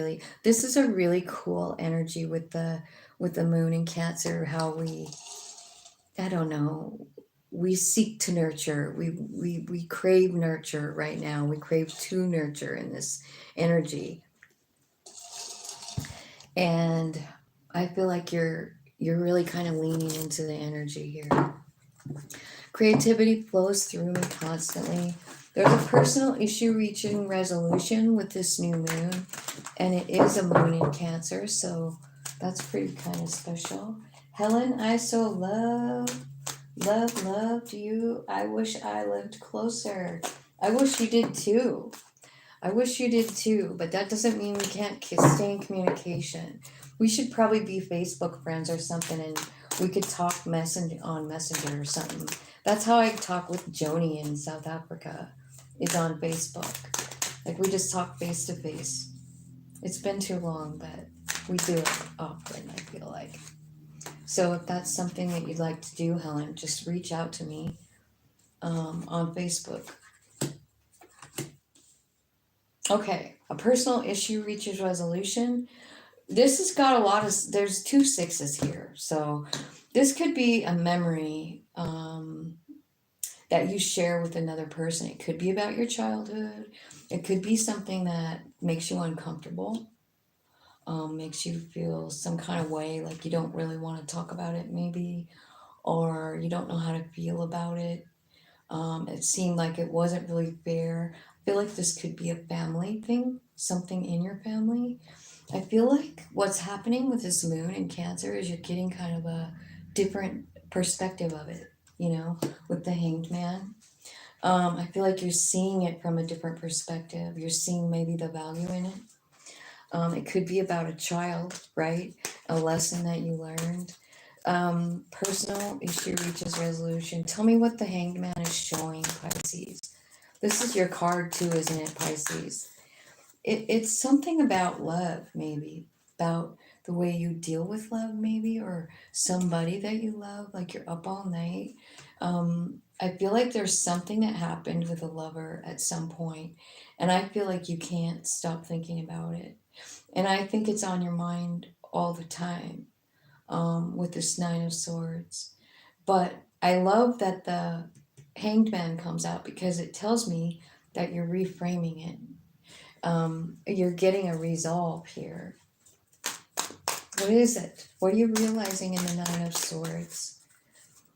this is a really cool energy with the moon in Cancer, how I don't know, we seek to nurture. We crave nurture right now. We crave to nurture in this energy. And I feel like you're really kind of leaning into the energy here. Creativity flows through me constantly. There's a personal issue reaching resolution with this new moon, and it is a moon in Cancer, so that's pretty kind of special. Helen, I so love you. I wish I lived closer. I wish you did too. I wish you did too, but that doesn't mean we can't stay in communication. We should probably be Facebook friends or something, and we could talk on Messenger or something. That's how I talk with Joni in South Africa, is on Facebook. Like, we just talk face to face. It's been too long, but we do it often, I feel like. So if that's something that you'd like to do, Helen, just reach out to me on Facebook. Okay, a personal issue reaches resolution. This has got a lot of, there's 2 6s here. So this could be a memory that you share with another person. It could be about your childhood. It could be something that makes you uncomfortable, makes you feel some kind of way, like you don't really want to talk about it maybe, or you don't know how to feel about it. It seemed like it wasn't really fair. I feel like this could be a family thing, something in your family. I feel like what's happening with this moon in Cancer is you're getting kind of a different perspective of it, with the Hanged Man. I feel like you're seeing it from a different perspective. You're seeing maybe the value in it. It could be about a child, right? A lesson that you learned. Personal issue reaches resolution. Tell me what the Hanged Man is showing, Pisces. This is your card too, isn't it, Pisces? It's something about love, maybe. About the way you deal with love, maybe, or somebody that you love, like you're up all night. I feel like there's something that happened with a lover at some point, and I feel like you can't stop thinking about it. And I think it's on your mind all the time, with this Nine of Swords. But I love that the Hanged Man comes out because it tells me that you're reframing it. You're getting a resolve here. What is it? What are you realizing in the Nine of Swords?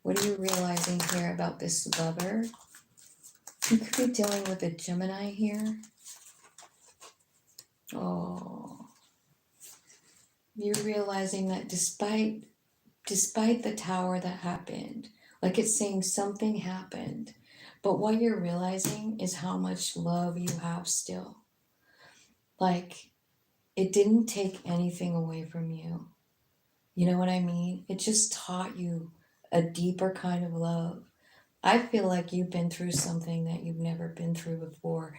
What are you realizing here about this lover? You could be dealing with a Gemini here. Oh, you're realizing that despite the tower that happened, like it's saying something happened, but what you're realizing is how much love you have still. Like, it didn't take anything away from you. You know what I mean? It just taught you a deeper kind of love. I feel like you've been through something that you've never been through before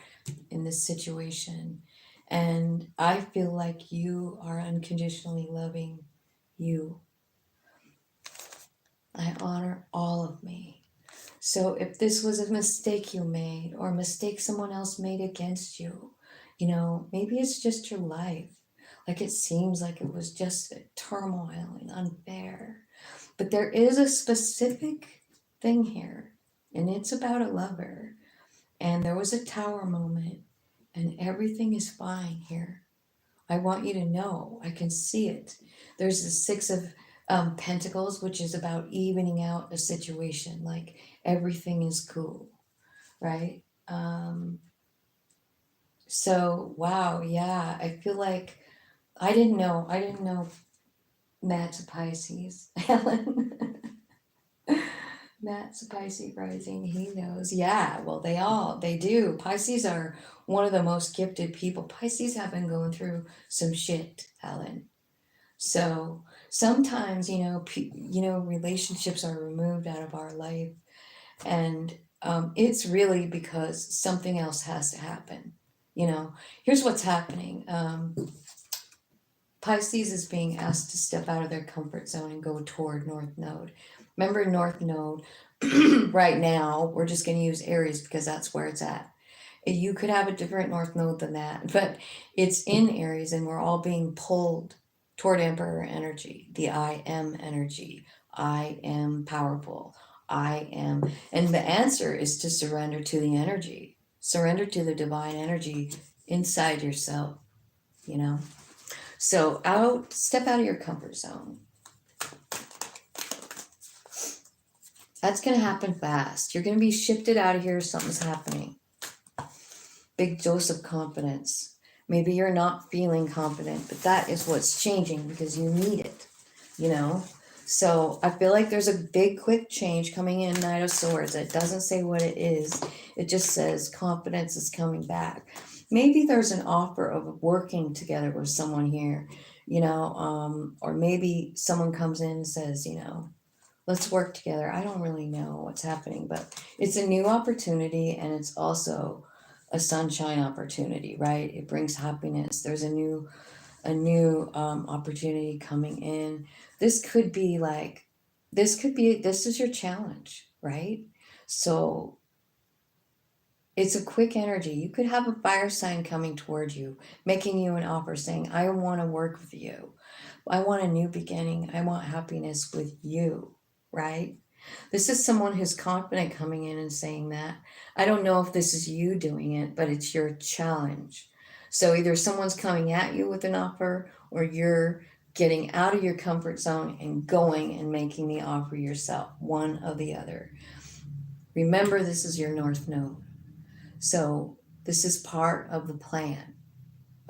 in this situation. And I feel like you are unconditionally loving you. I honor all of me. So if this was a mistake you made, or a mistake someone else made against you, maybe it's just your life. Like, it seems like it was just a turmoil and unfair. But there is a specific thing here, and it's about a lover. And there was a tower moment, and everything is fine here. I want you to know, I can see it. There's the Six of Pentacles, which is about evening out a situation, like everything is cool, right? So, wow, yeah, I feel like I didn't know Matt's a Pisces, Helen. Matt's a Pisces rising, he knows. Yeah, well, they do. Pisces are one of the most gifted people. Pisces have been going through some shit, Helen. So sometimes, relationships are removed out of our life, and it's really because something else has to happen. Here's what's happening. Pisces is being asked to step out of their comfort zone and go toward North Node. Remember, North Node, right now, we're just going to use Aries because that's where it's at. You could have a different North Node than that, but it's in Aries, and we're all being pulled toward Emperor energy, the I am energy. I am powerful. I am. And the answer is to surrender to the energy, surrender to the divine energy inside yourself, So step out of your comfort zone. That's going to happen fast. You're going to be shifted out of here. Something's happening. Big dose of confidence. Maybe you're not feeling confident, but that is what's changing because you need it, So I feel like there's a big, quick change coming in, Knight of Swords. It doesn't say what it is. It just says confidence is coming back. maybe there's an offer of working together with someone here, you know, or maybe someone comes in and says, you know, let's work together. I don't really know what's happening, but it's a new opportunity, and it's also a sunshine opportunity, right? It brings happiness. There's a new opportunity coming in. This could be like, this is your challenge, right? So it's a quick energy. You could have a fire sign coming toward you, making you an offer saying, I want to work with you. I want a new beginning. I want happiness with you, right? This is someone who's confident coming in and saying that. I don't know if this is you doing it, but it's your challenge. So either someone's coming at you with an offer, or you're getting out of your comfort zone and going and making the offer yourself, one or the other. Remember, this is your North Node. So this is part of the plan,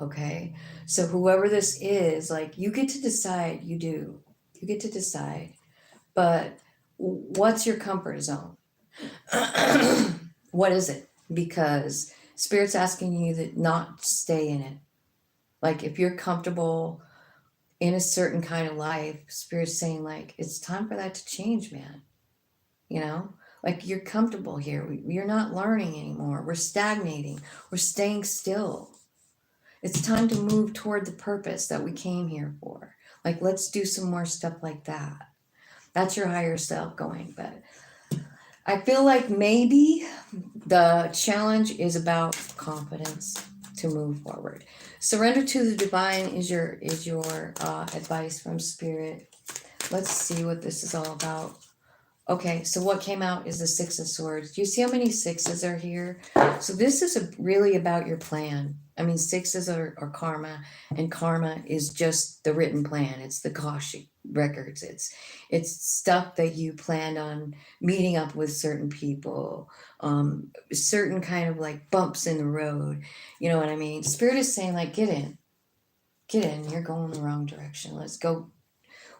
okay? So whoever this is, like, you get to decide, you do. You get to decide. But what's your comfort zone? What is it? Because Spirit's asking you to not stay in it. Like, if you're comfortable in a certain kind of life, Spirit's saying, like, it's time for that to change, man. You know? Like, you're comfortable here. You're not learning anymore. We're stagnating. We're staying still. It's time to move toward the purpose that we came here for. Like, let's do some more stuff like that. That's your higher self going. But I feel like maybe the challenge is about confidence to move forward. Surrender to the divine is your advice from Spirit. Let's see what this is all about. Okay, so what came out is the Six of Swords. Do you see how many sixes are here? So this is really about your plan. I mean, sixes are karma, and karma is just the written plan. It's the Akashic records. It's stuff that you planned on meeting up with certain people, certain kind of like bumps in the road. You know what I mean? Spirit is saying, like, get in. You're going the wrong direction. Let's go.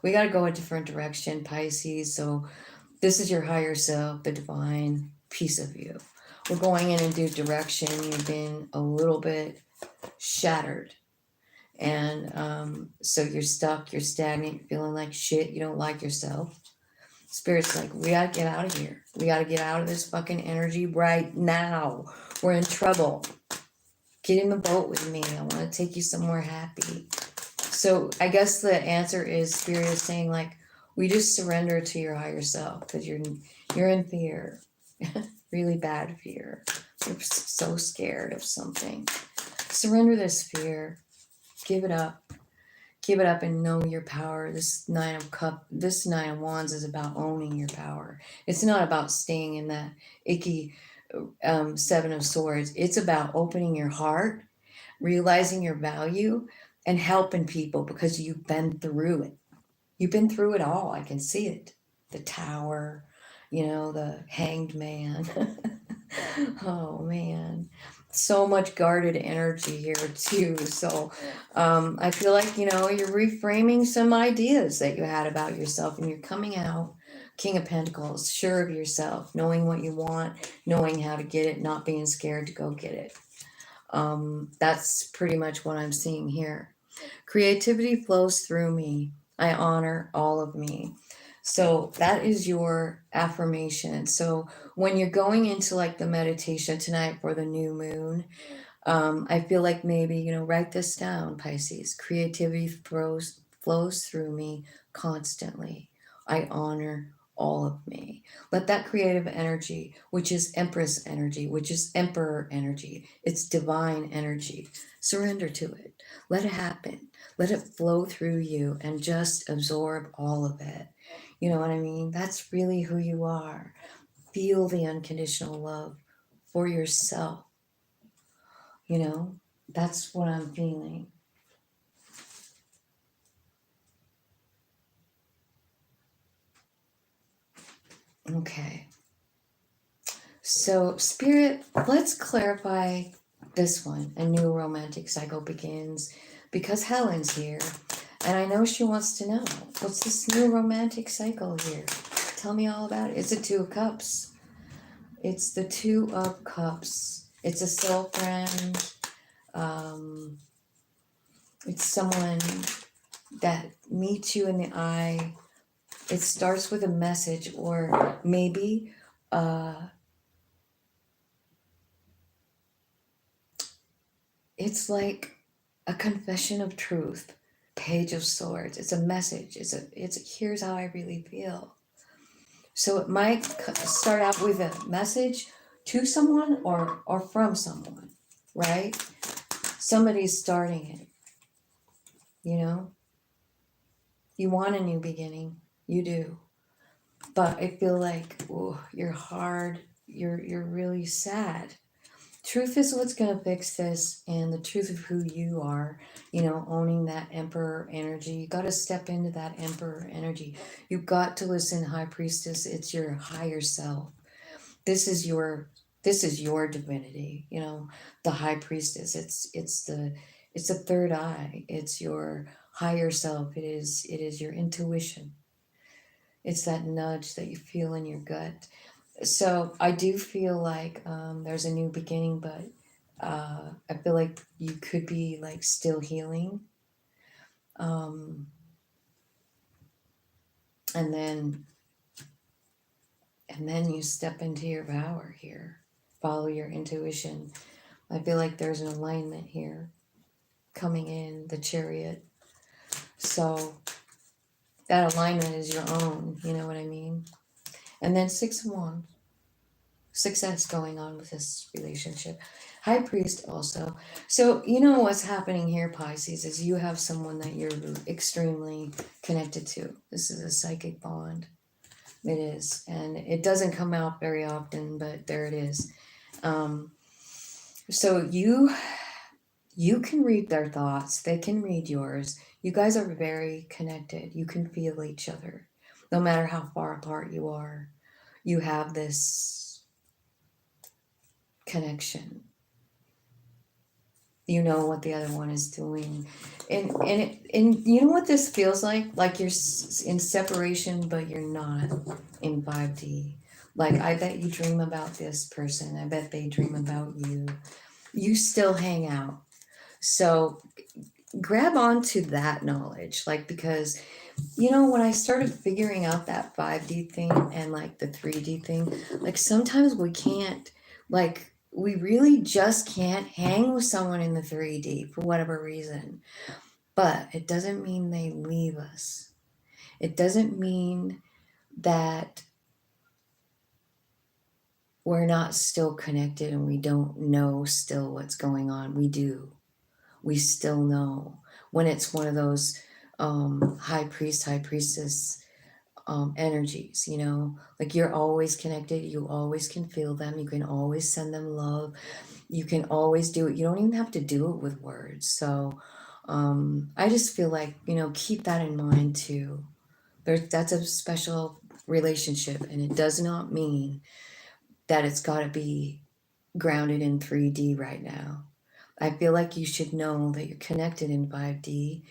We got to go a different direction, Pisces. So this is your higher self, the divine piece of you. We're going in a new direction. You've been a little bit shattered. And so you're stuck, you're stagnant, feeling like shit, you don't like yourself. Spirit's like, we gotta get out of here. We gotta get out of this fucking energy right now. We're in trouble. Get in the boat with me. I want to take you somewhere happy. So I guess the answer is Spirit is saying, like, we just surrender to your higher self, because you're in fear. Really bad fear. You're so scared of something. Surrender this fear. Give it up. Give it up and know your power. This Nine of Wands is about owning your power. It's not about staying in that icky Seven of Swords. It's about opening your heart, realizing your value, and helping people, because you've been through it. You've been through it all. I can see it. The Tower, you know, the Hanged Man. Oh, man. So much guarded energy here, too. So I feel like, you know, you're reframing some ideas that you had about yourself, and you're coming out King of Pentacles, sure of yourself, knowing what you want, knowing how to get it, not being scared to go get it. That's pretty much what I'm seeing here. Creativity flows through me. I honor all of me. So that is your affirmation. So when you're going into like the meditation tonight for the new moon, I feel like maybe, you know, write this down, Pisces. Creativity flows through me constantly. I honor all of me. Let that creative energy, which is Empress energy, which is Emperor energy, it's divine energy, surrender to it. Let it happen. Let it flow through you and just absorb all of it. You know what I mean? That's really who you are. Feel the unconditional love for yourself. You know, that's what I'm feeling. Okay. So, Spirit, let's clarify this one. A new romantic cycle begins, because Helen's here. And I know she wants to know, what's this new romantic cycle here? Tell me all about it. It's a Two of Cups. It's the Two of Cups. It's a soul friend. It's someone that meets you in the eye. It starts with a message, or maybe it's like a confession of truth. Page of Swords. It's a message. It's here's how I really feel. So it might start out with a message to someone or from someone, right? Somebody's starting it, you know? You want a new beginning. You do. But I feel like, oh, you're hard. You're really sad. Truth is what's going to fix this, and the truth of who you are, you know, owning that emperor energy. You got to step into that emperor energy. You got to listen, high priestess. It's your higher self. This is your divinity, you know, the high priestess. It's the third eye. It's your higher self. It is your intuition. It's that nudge that you feel in your gut. So I do feel like there's a new beginning, but I feel like you could be like still healing. Um, and then you step into your power here. Follow your intuition. I feel like there's an alignment here coming in, the Chariot. So that alignment is your own, you know what I mean? And then 6 of Wands. Success going on with this relationship. High Priest also. So you know what's happening here, Pisces, is you have someone that you're extremely connected to. This is a psychic bond. It is. And it doesn't come out very often, but there it is. So you can read their thoughts. They can read yours. You guys are very connected. You can feel each other. No matter how far apart you are, you have this connection. You know what the other one is doing, and you know what this feels like you're in separation, but you're not in 5D. Like, I bet you dream about this person. I bet they dream about you. You still hang out. So grab onto that knowledge, like, because you know, when I started figuring out that 5D thing and like the 3D thing, like sometimes we can't, like, we really just can't hang with someone in the 3D for whatever reason. But it doesn't mean they leave us. It doesn't mean that we're not still connected and we don't know still what's going on. We do. We still know when it's one of those high priest, high priestess energies, you know, like you're always connected. You always can feel them. You can always send them love. You can always do it. You don't even have to do it with words. So I just feel like, you know, keep that in mind too. That's a special relationship, and it does not mean that it's got to be grounded in 3D right now. I feel like you should know that you're connected in 5D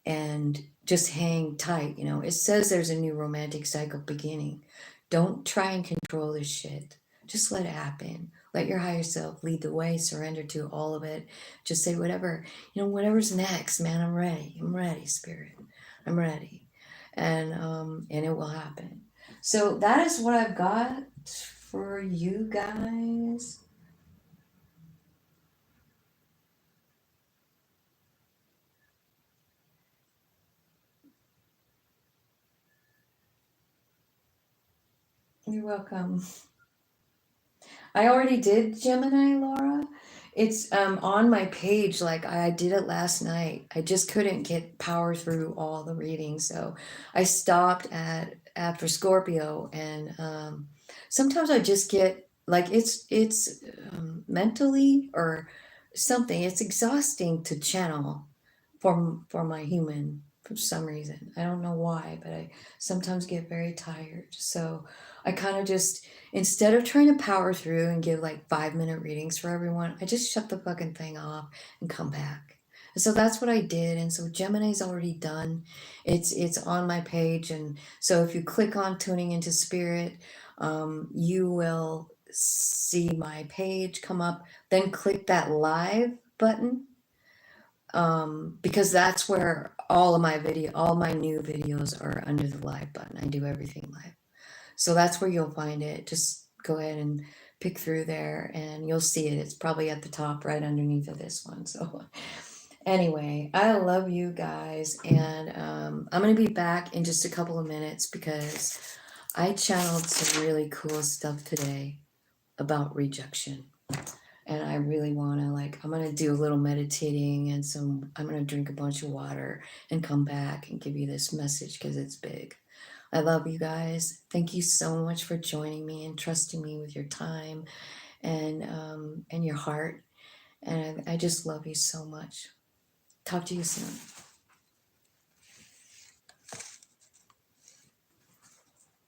and just hang tight. You know, it says there's a new romantic cycle beginning. Don't try and control this shit. Just let it happen. Let your higher self lead the way. Surrender to all of it. Just say whatever, you know, whatever's next, man. I'm ready. I'm ready, spirit. I'm ready. And it will happen. So that is what I've got for you guys. You're welcome. I already did Gemini, Laura. It's on my page. Like, I did it last night. I just couldn't get power through all the readings, so I stopped at after Scorpio. And sometimes I just get like it's mentally or something. It's exhausting to channel for my human for some reason. I don't know why, but I sometimes get very tired. So I kind of just, instead of trying to power through and give like 5-minute readings for everyone, I just shut the fucking thing off and come back. And so that's what I did. And so Gemini's already done. It's on my page. And so if you click on Tuning into Spirit, you will see my page come up. Then click that live button, because that's where all my new videos are under the live button. I do everything live. So that's where you'll find it. Just go ahead and pick through there and you'll see it. It's probably at the top right underneath of this one. So anyway, I love you guys. And I'm going to be back in just a couple of minutes because I channeled some really cool stuff today about rejection. And I really want to, like, I'm going to do a little meditating and I'm going to drink a bunch of water and come back and give you this message because it's big. I love you guys. Thank you so much for joining me and trusting me with your time and your heart. And I just love you so much. Talk to you soon.